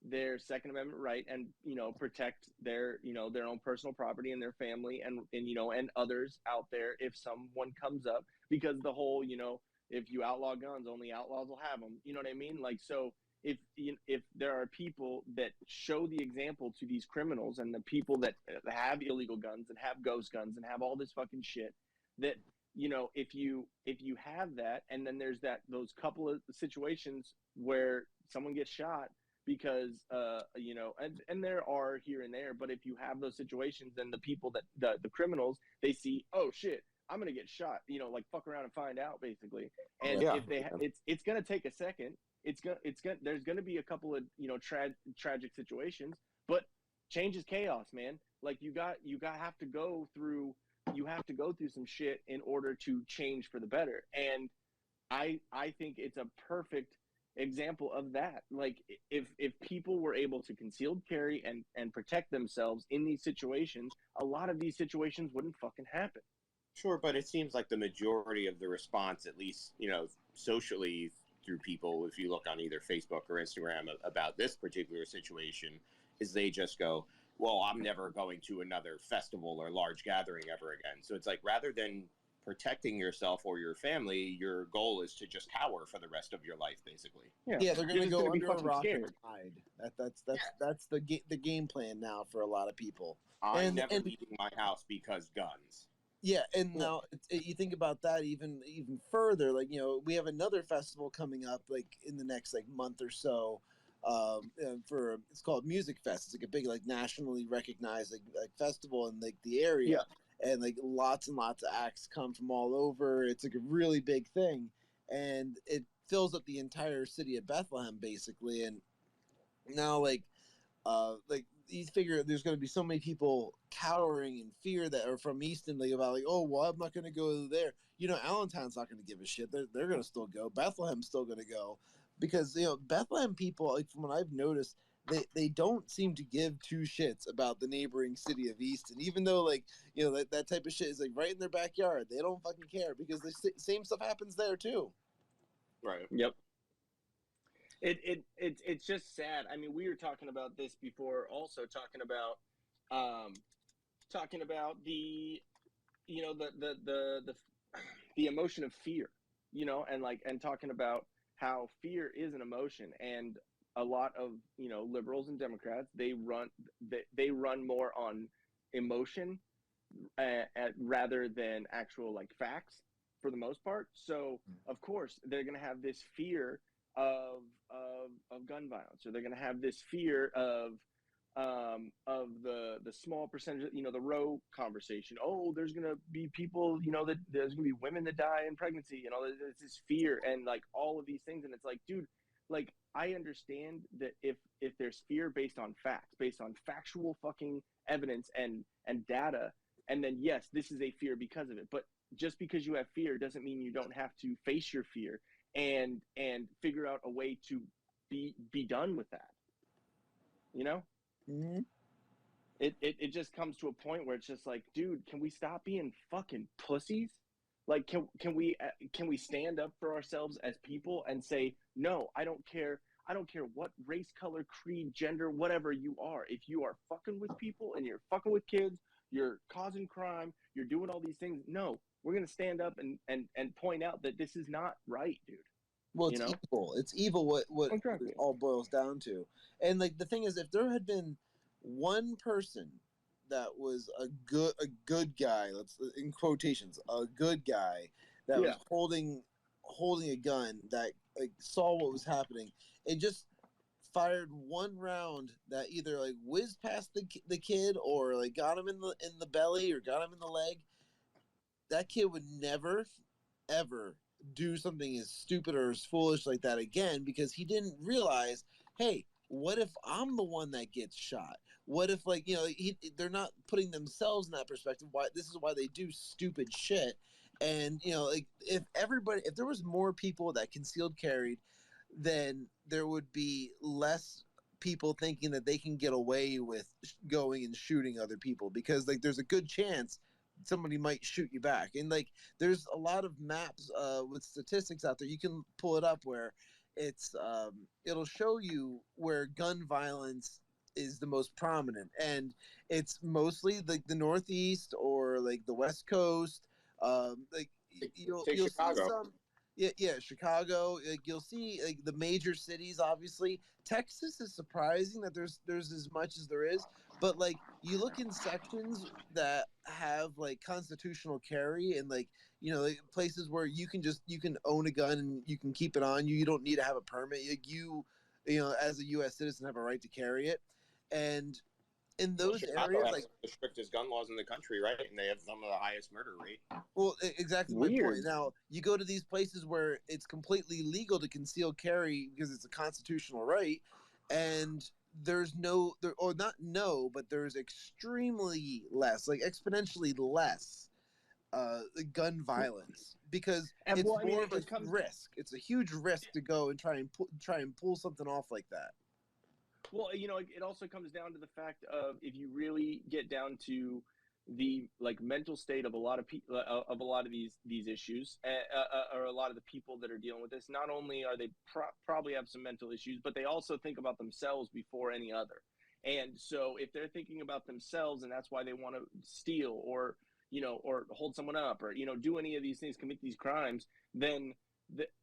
their Second Amendment right and, you know, protect their, you know, their own personal property and their family and you know, and others out there if someone comes up, because the whole, you know, if you outlaw guns, only outlaws will have them. You know what I mean? Like, so if there are people that show the example to these criminals and the people that have illegal guns and have ghost guns and have all this fucking shit, that, you know, if you have that, and then there's those couple of situations where someone gets shot because you know, and there are here and there, but if you have those situations, then the people that the criminals, they see, oh shit, I'm gonna get shot, you know, like fuck around and find out, basically. And if they it's gonna take a second. There's gonna be a couple of, you know, tragic situations, but change is chaos, man. Like you have to go through some shit in order to change for the better. And I think it's a perfect example of that. Like if people were able to concealed carry and protect themselves in these situations, a lot of these situations wouldn't fucking happen. Sure, but it seems like the majority of the response, at least, you know, socially, through people, if you look on either Facebook or Instagram about this particular situation, is they just go, well, I'm never going to another festival or large gathering ever again. So it's like, rather than protecting yourself or your family, your goal is to just cower for the rest of your life, basically. Yeah, they're going to go under a rock and hide. That's the game plan now for a lot of people. I'm never leaving my house because guns. Yeah, and now you think about that even further. Like, you know, we have another festival coming up, like in the next like month or so. It's called Music Fest. It's like a big, like, nationally recognized like festival in like the area, and like lots and lots of acts come from all over. It's like a really big thing, and it fills up the entire city of Bethlehem basically. And now like you figure there's going to be so many people cowering in fear that are from Easton, like, about like, oh, well, I'm not going to go there. You know, Allentown's not going to give a shit. They're going to still go. Bethlehem's still going to go, because, you know, Bethlehem people, like from what I've noticed, they don't seem to give two shits about the neighboring city of Easton, even though, like, you know, that type of shit is like right in their backyard. They don't fucking care because the same stuff happens there too. Right. Yep. It's just sad. I mean, we were talking about this before, also talking about the, you know, the emotion of fear, you know, and talking about how fear is an emotion, and a lot of, you know, liberals and Democrats, they run more on emotion rather than actual like facts for the most part. So of course they're going to have this fear of gun violence, or they're going to have this fear of the small percentage, you know, the Roe conversation. Oh, there's going to be people, you know, that there's going to be women that die in pregnancy, you know, there's this fear and like all of these things. And it's like, dude, like, I understand that if there's fear based on facts, based on factual fucking evidence and data, and then yes, this is a fear because of it. But just because you have fear doesn't mean you don't have to face your fear and figure out a way to be done with that. You know? Mm-hmm. It just comes to a point where it's just like, dude, can we stop being fucking pussies? Like, can we stand up for ourselves as people and say, no, I don't care what race, color, creed, gender, whatever you are. If you are fucking with people and you're fucking with kids, you're causing crime, you're doing all these things. No, we're gonna stand up and point out that this is not right, dude. Well, it's evil. It's evil. What Exactly. it all boils down to. And like the thing is, if there had been one person that was a good guy, let's in quotations, a good guy that was holding a gun, that like saw what was happening and just fired one round that either like whizzed past the kid or like got him in the belly or got him in the leg, that kid would never ever do something as stupid or as foolish like that again, because he didn't realize, hey, what if I'm the one that gets shot? What if, like, you know, they're not putting themselves in that perspective. Why this is why they do stupid shit. And you know, like if there was more people that concealed carried, then there would be less people thinking that they can get away with going and shooting other people, because like there's a good chance somebody might shoot you back. And like there's a lot of maps with statistics out there, you can pull it up, where it's it'll show you where gun violence is the most prominent, and it's mostly like the Northeast or like the West Coast. Like you'll see some, Chicago. Like you'll see like the major cities. Obviously, Texas is surprising that there's as much as there is. But like you look in sections that have like constitutional carry, and like, you know, like places where you can own a gun and you can keep it on you. You don't need to have a permit. Like you know, as a U.S. citizen, have a right to carry it. And in those areas, like the strictest gun laws in the country, right? And they have some of the highest murder rate. Well, exactly my point. Now, you go to these places where it's completely legal to conceal carry because it's a constitutional right, and there's but there's extremely less, like exponentially less gun violence, because it's more of a risk. It's a huge risk to go and try and pull something off like that. Well, you know, it also comes down to the fact of, if you really get down to the like mental state of a lot of people, of a lot of these issues, or a lot of the people that are dealing with this, not only are they probably have some mental issues, but they also think about themselves before any other. And so if they're thinking about themselves, and that's why they want to steal or, you know, or hold someone up, or, you know, do any of these things, commit these crimes, then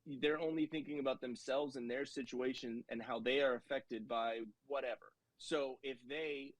they're only thinking about themselves and their situation and how they are affected by whatever. So if they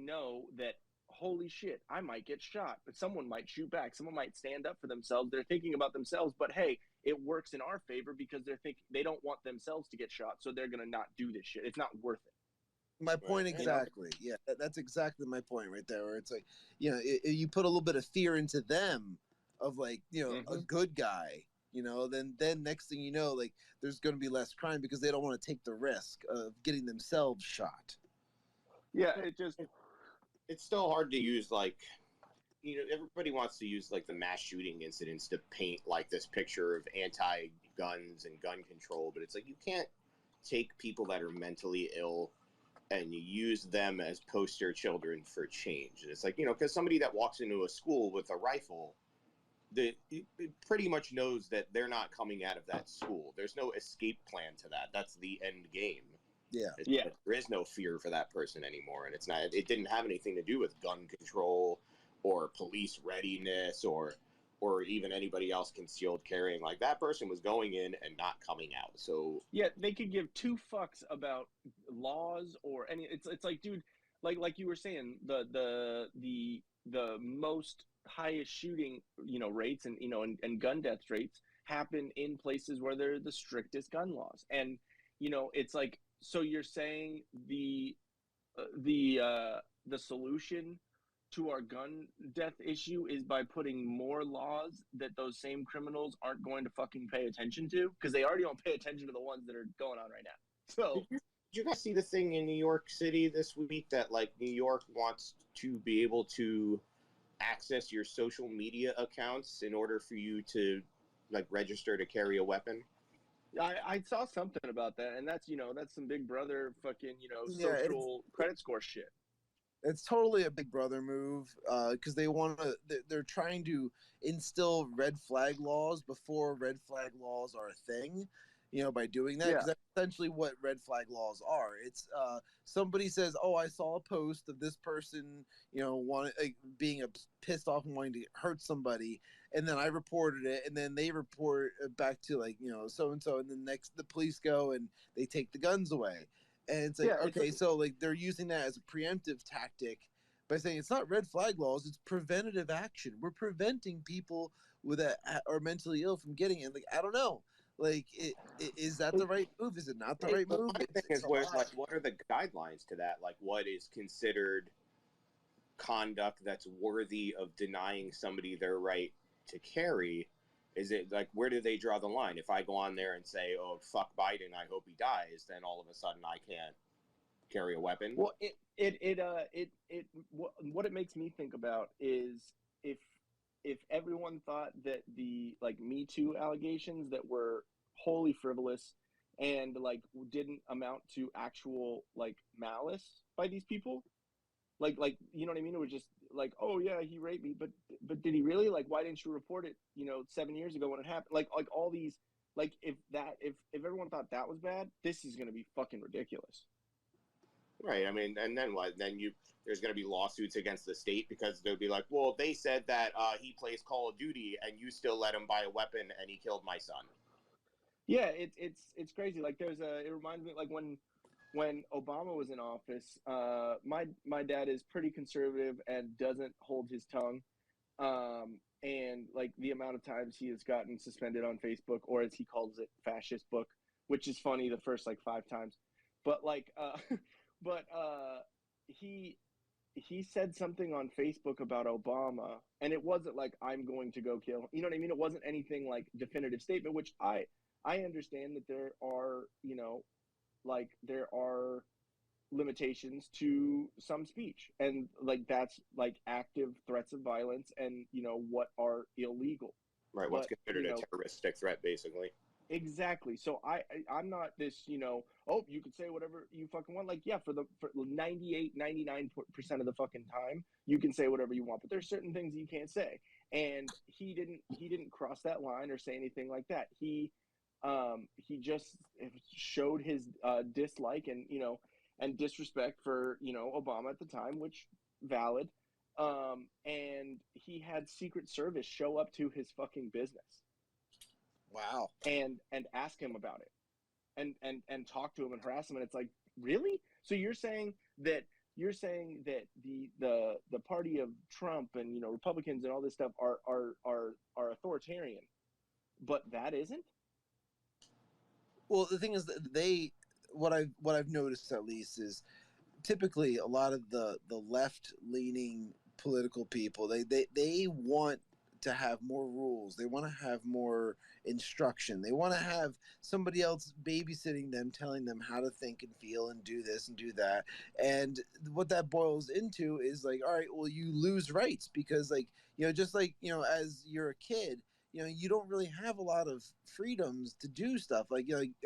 know that, holy shit, I might get shot, but someone might shoot back, someone might stand up for themselves, they're thinking about themselves. But hey, it works in our favor because they don't want themselves to get shot, so they're gonna not do this shit. It's not worth it. My point exactly. Yeah, that's exactly my point right there. Where it's like, you know, you put a little bit of fear into them of like, you know, a good guy. You know, then next thing you know, like there's going to be less crime because they don't want to take the risk of getting themselves shot. Yeah, it's still hard to use, like, you know, everybody wants to use like the mass shooting incidents to paint like this picture of anti-guns and gun control, but it's like you can't take people that are mentally ill and you use them as poster children for change. And it's like, you know, because somebody that walks into a school with a rifle, it pretty much knows that they're not coming out of that school. There's no escape plan to that. That's the end game. Yeah. There is no fear for that person anymore. And it didn't have anything to do with gun control or police readiness or even anybody else concealed carrying. Like, that person was going in and not coming out. So yeah, they could give two fucks about laws or any. It's like, dude, like you were saying, the most highest shooting, you know, rates and, you know, and gun death rates happen in places where they're the strictest gun laws. And, you know, it's like, so you're saying the solution to our gun death issue is by putting more laws that those same criminals aren't going to fucking pay attention to, because they already don't pay attention to the ones that are going on right now. So did you guys see the thing in New York City this week that like New York wants to be able to access your social media accounts in order for you to like register to carry a weapon? I saw something about that, and that's, you know, that's some Big Brother fucking, you know, social credit score shit. It's totally a Big Brother move, because they're trying to instill red flag laws before red flag laws are a thing. by doing that, because that's essentially what red flag laws are. It's somebody says, "Oh, I saw a post of this person, being pissed off and wanting to hurt somebody," and then I reported it, and then they report back to so and so, and then the police go and they take the guns away, and it's like so they're using that as a preemptive tactic by saying it's not red flag laws, it's preventative action. We're preventing people that are mentally ill from getting it. Like, I don't know. Like, is that the right move? Is it not the right move? My thing is, what are the guidelines to that? Like, what is considered conduct that's worthy of denying somebody their right to carry? Is it like, where do they draw the line? If I go on there and say, "Oh, fuck Biden, I hope he dies," then all of a sudden I can't carry a weapon? Well, what it makes me think about is if everyone thought that the Me Too allegations that were wholly frivolous and didn't amount to actual malice by these people, you know what I mean? It was just oh yeah, he raped me, but did he really? Why didn't you report it 7 years ago when it happened? All these if everyone thought that was bad, this is gonna be fucking ridiculous. Right. I mean, and then what? Then there's going to be lawsuits against the state because they'll be like, well, they said that he plays Call of Duty and you still let him buy a weapon and he killed my son. Yeah, it's crazy. It reminds me when Obama was in office. My dad is pretty conservative and doesn't hold his tongue. And the amount of times he has gotten suspended on Facebook, or as he calls it, fascist book, which is funny the first 5 times, but he said something on Facebook about Obama, and it wasn't I'm going to go kill him. You know what I mean? It wasn't anything definitive statement, which I understand that there are, there are limitations to some speech, and that's active threats of violence and what are illegal. Right. What's considered a terroristic threat, basically. Exactly. So I'm not this, oh, you could say whatever you fucking want. For 98, 99% of the fucking time, you can say whatever you want, but there's certain things you can't say. And he didn't cross that line or say anything like that. He just showed his dislike and disrespect for, Obama at the time, which valid. And he had Secret Service show up to his fucking business. Wow. And ask him about it and talk to him and harass him. And it's really? So you're saying that the party of Trump and Republicans and all this stuff are authoritarian, but that isn't? Well, the thing is that what I've noticed at least is typically a lot of the left leaning political people, they want to have more rules. They want to have more instruction. They want to have somebody else babysitting them, telling them how to think and feel and do this and do that. And what that boils into is all right, well, you lose rights because just as you're a kid, you don't really have a lot of freedoms to do stuff. All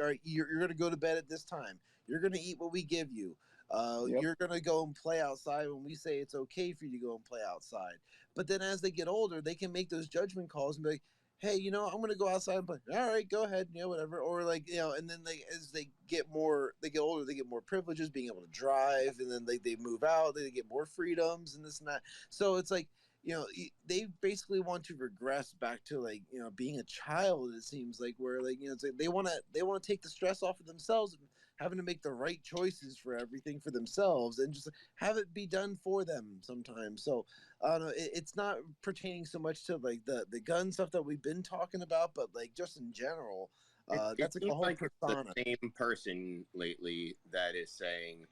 right, you're going to go to bed at this time. You're going to eat what we give you. You're going to go and play outside when we say it's okay for you to go and play outside. But then as they get older, they can make those judgment calls and be like, hey, I'm going to go outside and play. All right, go ahead, whatever. Or and then as they get older, they get more privileges, being able to drive, and then they move out, they get more freedoms and this and that. So it's they basically want to regress back to being a child. It seems where they want to take the stress off of themselves and having to make the right choices for everything for themselves and just have it be done for them sometimes. So I don't know. It's not pertaining so much to the gun stuff that we've been talking about, but just in general, that's a whole persona. The same person lately that is saying,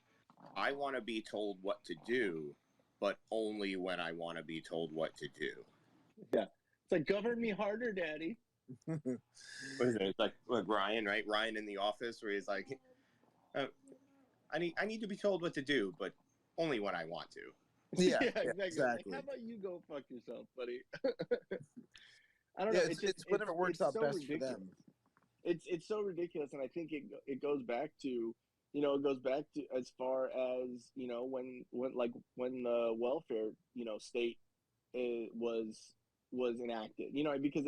I want to be told what to do, but only when I want to be told what to do. Yeah. It's govern me harder, daddy. What is it? It's like Ryan, right? Ryan in The Office, where he's like, I need to be told what to do, but only when I want to. Yeah, exactly. How about you go fuck yourself, buddy? I don't know. It's whatever works out best ridiculous. For them. It's so ridiculous, and I think it goes back to as far as when the welfare state was enacted, because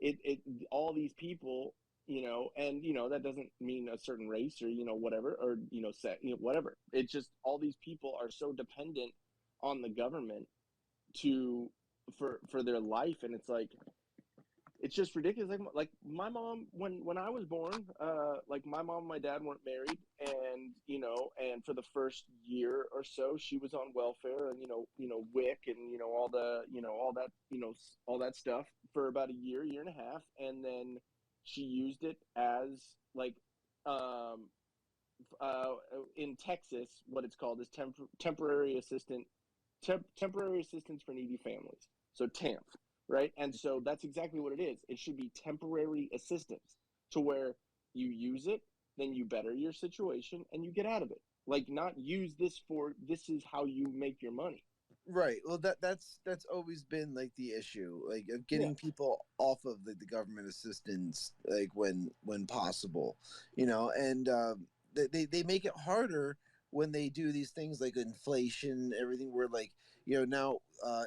it all these people you know, and, you know, that doesn't mean a certain race or, you know, whatever, or, you know, whatever. It's just all these people are so dependent on the government for their life. And it's like, it's just ridiculous. Like my mom, when I was born, like my mom and my dad weren't married, and, you know, and for the first year or so, she was on welfare and, you know, WIC and, you know, all the, you know, all that, you know, all that stuff for about a year and a half. And then she used it as like, in Texas, what it's called is temporary assistance for needy families. So TAMF. Right. And so that's exactly what it is. It should be temporary assistance, to where you use it, then you better your situation and you get out of it. Like, not use this is how you make your money. Right. Well, that's always been like the issue, like of getting people off of the government assistance, like when possible, you know, and they make it harder when they do these things like inflation, everything, where, like, you know, now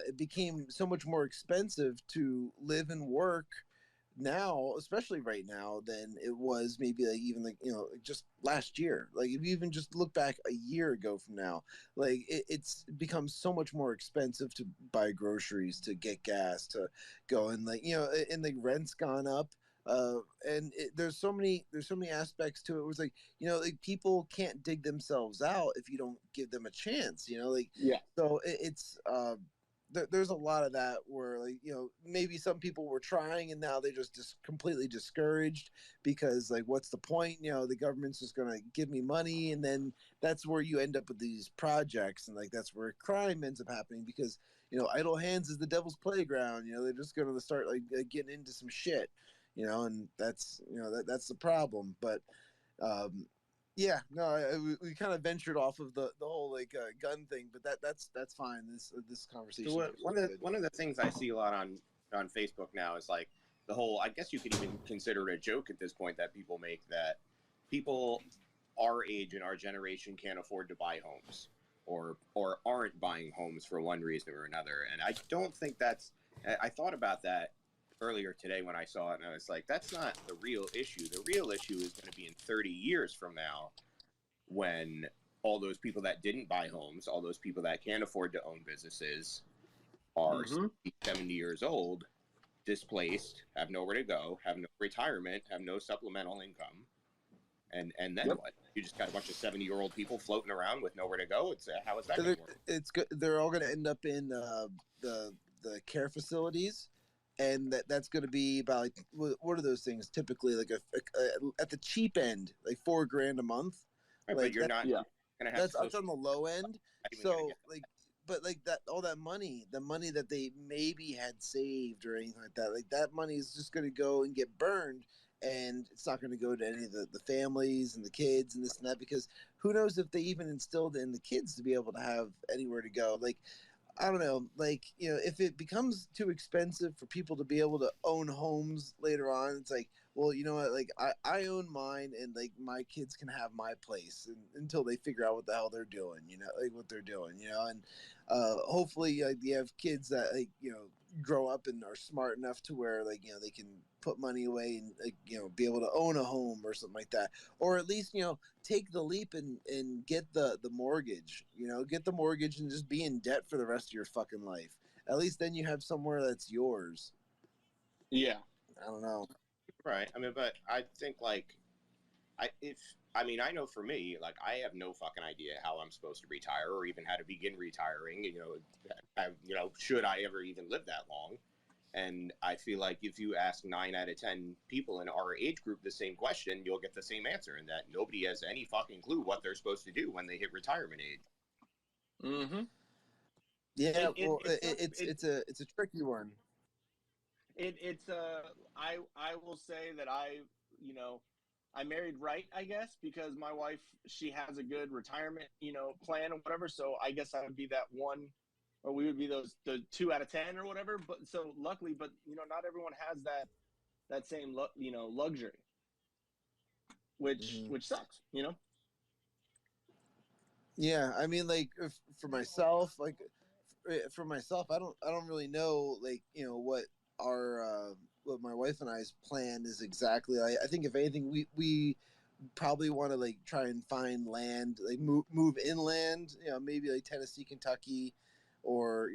it became so much more expensive to live and work now, especially right now, than it was maybe like even like, you know, just last year. Like if you even just look back a year ago from now, like it's become so much more expensive to buy groceries, to get gas, to go, and, like, you know, and the rent's gone up. And there's so many aspects to it. It was like, you know, like people can't dig themselves out if you don't give them a chance, you know, like, so it's there's a lot of that where, like, you know, maybe some people were trying and now they're just completely discouraged because, like, what's the point? You know, the government's just going to give me money, and then that's where you end up with these projects, and, like, that's where crime ends up happening because, you know, idle hands is the devil's playground. You know, they're just going to start like getting into some shit, you know, and that's, you know, that's the problem. But yeah, no, we kind of ventured off of the whole like gun thing, but that's fine. This conversation. So one of the things I see a lot on Facebook now is like the whole, I guess you could even consider it a joke at this point that people make, that people our age and our generation can't afford to buy homes, or aren't buying homes for one reason or another. And I don't think I thought about that earlier today when I saw it, and I was like, that's not the real issue. The real issue is going to be in 30 years from now, when all those people that didn't buy homes, all those people that can't afford to own businesses are 70 years old, displaced, have nowhere to go, have no retirement, have no supplemental income. And then what? You just got a bunch of 70-year-old people floating around with nowhere to go. It's how is that going to work? It's good. They're all going to end up in the care facilities, and that's going to be about, like, what are those things typically, like at the cheap end, like $4,000 a month. Right, like, but you're not going to have. That's on the low end. So like, but like that, all that money, the money that they maybe had saved or anything like that money is just going to go and get burned. And it's not going to go to any of the families and the kids and this and that, because who knows if they even instilled in the kids to be able to have anywhere to go. Like, I don't know, like, you know, if it becomes too expensive for people to be able to own homes later on, it's like, well, you know what, like, I own mine, and, like, my kids can have my place until they figure out what the hell they're doing, you know, like what they're doing, you know, and hopefully you have kids that, like, you know, grow up and are smart enough to where, like, you know, they can put money away and, like, you know, be able to own a home or something like that, or at least, you know, take the leap and get the mortgage, you know, get the mortgage and just be in debt for the rest of your fucking life. At least then you have somewhere that's yours. Yeah. I don't know. Right. I mean, but I think, like, I know for me, like, I have no fucking idea how I'm supposed to retire, or even how to begin retiring. You know, should I ever even live that long? And I feel like if you ask 9 out of 10 people in our age group the same question, you'll get the same answer, and that nobody has any fucking clue what they're supposed to do when they hit retirement age. Mm-hmm. Yeah, it's a tricky one. I will say that I married right, I guess, because my wife, she has a good retirement, you know, plan or whatever. So I guess I would be that one, or we would be the 2 out of 10 or whatever. But so luckily, but, you know, not everyone has that same luxury, which sucks, you know. Yeah, I mean, like, for myself, I don't really know, like, you know, what our what my wife and I's plan is exactly. I think if anything, we probably want to like try and find land, like move inland, maybe like Tennessee, Kentucky, or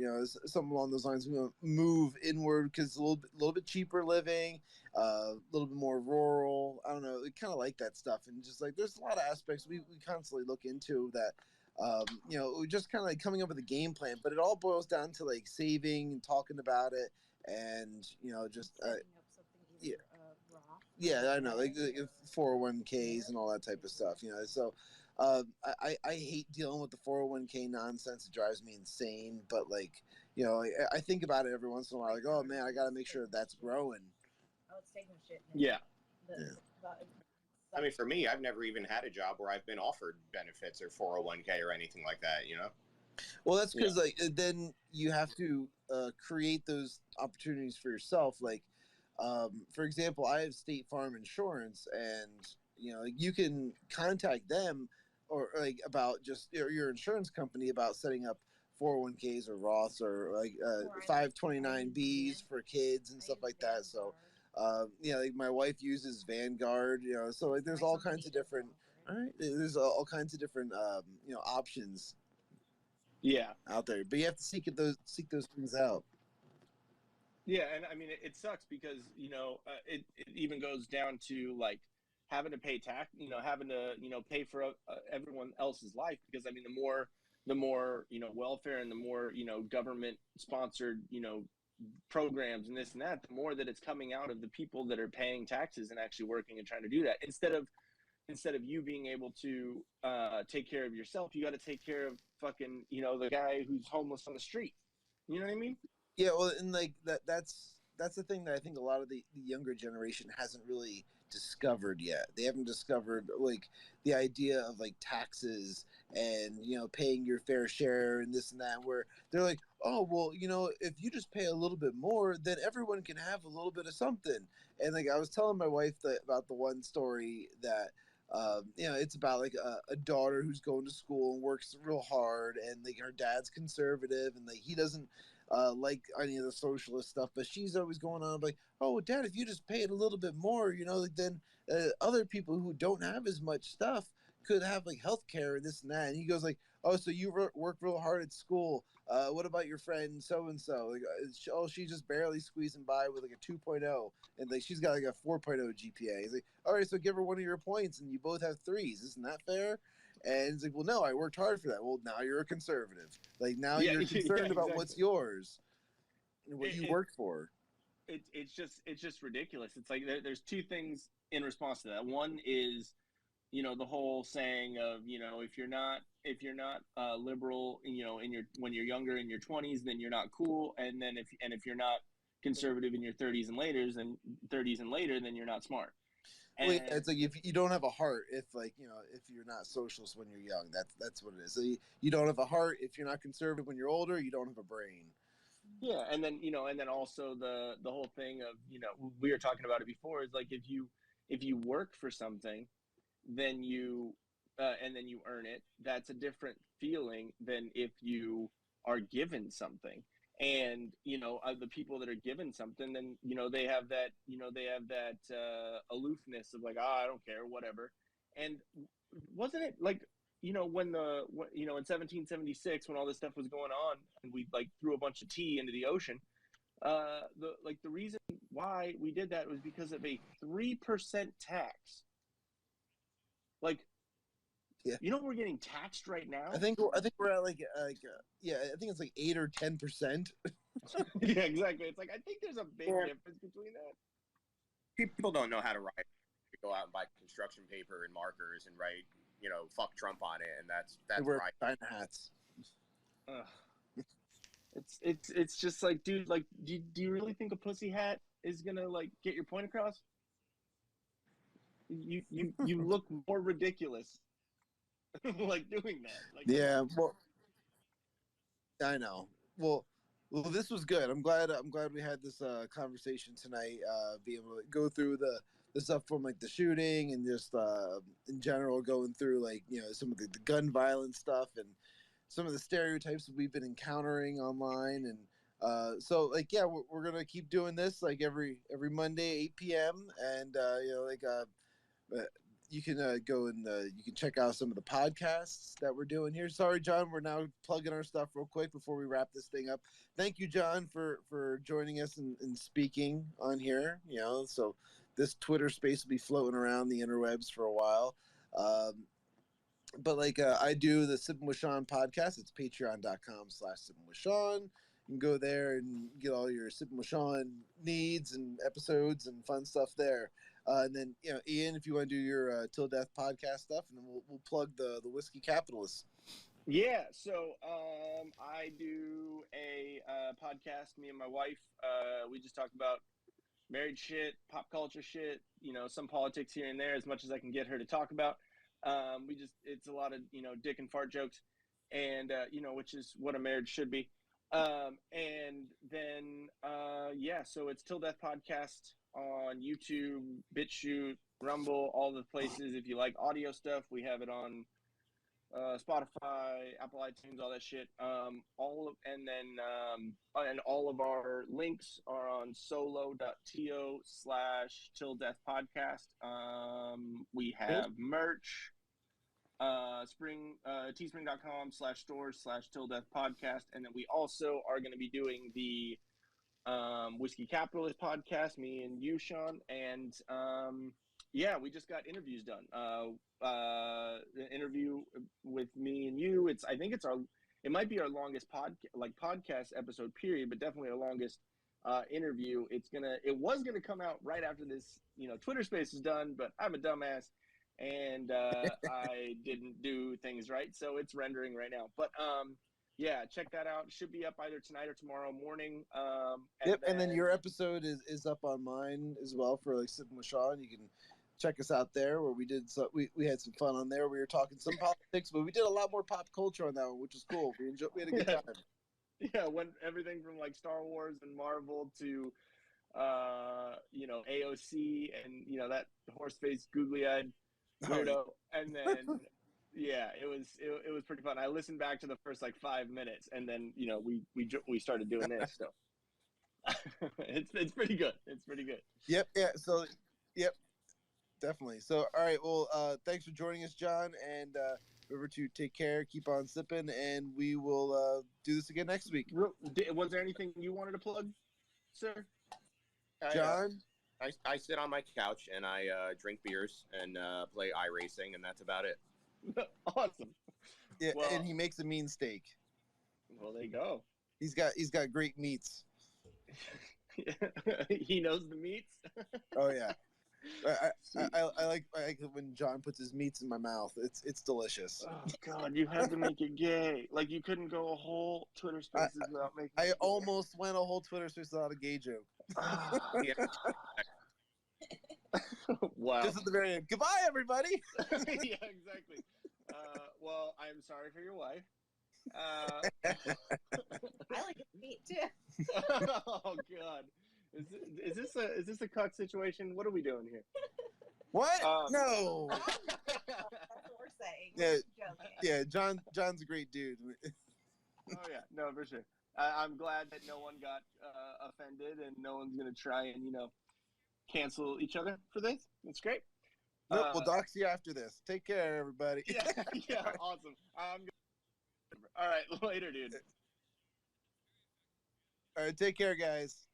something along those lines. We want to move inward because it's a little bit cheaper living, a little bit more rural. I don't know, we kind of like that stuff, and just like there's a lot of aspects we constantly look into that. We're just kind of like coming up with a game plan, but it all boils down to like saving and talking about it, and just yeah. Yeah, I know, like 401ks and all that type of stuff, So, I hate dealing with the 401k nonsense. It drives me insane. But like, I think about it every once in a while. Like, oh man, I got to make sure that's growing. Yeah. I mean, for me, I've never even had a job where I've been offered benefits or 401k or anything like that. Well, that's because like then you have to create those opportunities for yourself. Like, for example, I have State Farm Insurance, and you can contact them or like about just your insurance company about setting up 401ks or Roths or like 529Bs for kids and stuff like that. So, like my wife uses Vanguard, so like there's all kinds of different. All right, there's all kinds of different options. Yeah, out there, but you have to seek those things out. Yeah, and I mean it sucks because it even goes down to like having to pay tax, having to pay for everyone else's life, because I mean the more welfare and the more government sponsored programs and this and that, the more that it's coming out of the people that are paying taxes and actually working and trying to do that. Instead of you being able to take care of yourself, you got to take care of fucking the guy who's homeless on the street. You know what I mean? Yeah, well, and like that's the thing that I think a lot of the younger generation hasn't really discovered yet. They haven't discovered like the idea of like taxes and paying your fair share and this and that, where they're like, oh well, if you just pay a little bit more, then everyone can have a little bit of something. And like I was telling my wife about the one story that it's about like a daughter who's going to school and works real hard, and like her dad's conservative, and like he doesn't like any of the socialist stuff, but she's always going on like, oh Dad, if you just paid a little bit more, like then other people who don't have as much stuff could have like healthcare and this and that. And he goes like, oh, so you work real hard at school, what about your friend so and so? Like, she's just barely squeezing by with like a 2.0, and like she's got like a 4.0 GPA. He's like, all right, so give her one of your points and you both have 3s, isn't that fair? And it's like, well, no, I worked hard for that. Well, now you're a conservative. Like, now you're concerned about what's yours and what you worked for. It's just ridiculous. It's like there's two things in response to that. One is, the whole saying of, if you're not liberal, when you're younger in your 20s, then you're not cool. And then if you're not conservative in your 30s and later, then you're not smart. And it's like if you don't have a heart, if you're not socialist when you're young, that's what it is. So you don't have a heart if you're not conservative when you're older. You don't have a brain. Yeah, and then also the whole thing of we were talking about it before, is like if you work for something, then you earn it. That's a different feeling than if you are given something. And the people that are given something, then they have that aloofness of like, I don't care, whatever. And wasn't it like when in 1776, when all this stuff was going on and we like threw a bunch of tea into the ocean, the reason why we did that was because of a 3% tax. Like, yeah. We're getting taxed right now. I think we're at like I think it's like 8 or 10%. Yeah, exactly. It's like I think there's a big difference between that. People don't know how to write. They go out and buy construction paper and markers and write, fuck Trump on it, and that's right. China hats. It's just like, dude, like, do you really think a pussy hat is gonna like get your point across? You look more ridiculous like doing that. Like, yeah, well, I know. Well, this was good. I'm glad we had this conversation tonight. Be able to go through the stuff from like the shooting and just in general going through like some of the gun violence stuff and some of the stereotypes that we've been encountering online, and So like, yeah, we're gonna keep doing this like every Monday, 8 p.m. And you can go and you can check out some of the podcasts that we're doing here. Sorry, John, we're now plugging our stuff real quick before we wrap this thing up. Thank you, John, for joining us and speaking on here. So this Twitter space will be floating around the interwebs for a while. But like I do the Sippin with Shawn podcast. It's patreon.com/sippinwithshawn. You can go there and get all your Sippin with Shawn needs and episodes and fun stuff there. And then, Ian, if you want to do your Til Death podcast stuff, and then we'll plug the Whiskey Capitalist. Yeah, so I do a podcast, me and my wife. We just talk about married shit, pop culture shit, some politics here and there, as much as I can get her to talk about. It's a lot of, dick and fart jokes, and, which is what a marriage should be. And then, so it's Til Death Podcast on YouTube, BitChute, Rumble, all the places. If you like audio stuff, we have it on Spotify, Apple iTunes, all that shit. And all of our links are on solo.to /Til Death Podcast. We have merch. teespring.com/stores/Til Death Podcast. And then we also are going to be doing the Whiskey Capitalist podcast, me and you, Shawn. And we just got interviews done. The interview with me and you, it might be our longest podcast episode period, but definitely our longest interview. It was gonna come out right after this, Twitter space is done, but I'm a dumbass and I didn't do things right, so it's rendering right now. But check that out. It should be up either tonight or tomorrow morning. And then your episode is up on mine as well for like Sippin with Shawn. You can check us out there where we had some fun on there. We were talking some politics, but we did a lot more pop culture on that one, which was cool. We had a good time. Yeah, went everything from like Star Wars and Marvel to AOC and that horse-faced googly-eyed weirdo. And then it was pretty fun. I listened back to the first 5 minutes, and then we started doing this. So it's pretty good. It's pretty good. Yep. Yeah. So yep. Definitely. So, all right. Well, thanks for joining us, John. And remember to take care, keep on sipping, and we will do this again next week. Was there anything you wanted to plug, sir? John? I sit on my couch and I drink beers and play iRacing, and that's about it. Awesome. Yeah, and he makes a mean steak. Well, there you go. He's got great meats. He knows the meats. Oh yeah. I like when John puts his meats in my mouth. It's delicious. Oh God, you had to make it gay. Like you couldn't go a whole Twitter Spaces without making. I almost went a whole Twitter Spaces without a gay joke. Wow. Just at the very end. Goodbye, everybody. Yeah, exactly. Well, I'm sorry for your wife. I like it meat too. Oh God. Is this a cuck situation? What are we doing here? What? No. That's what we're saying. Yeah. John's a great dude. Oh yeah, no, for sure. I'm glad that no one got offended and no one's gonna try and cancel each other for this. That's great. Nope, we'll dox you after this. Take care, everybody. Yeah, awesome. All right, later, dude. All right, take care, guys.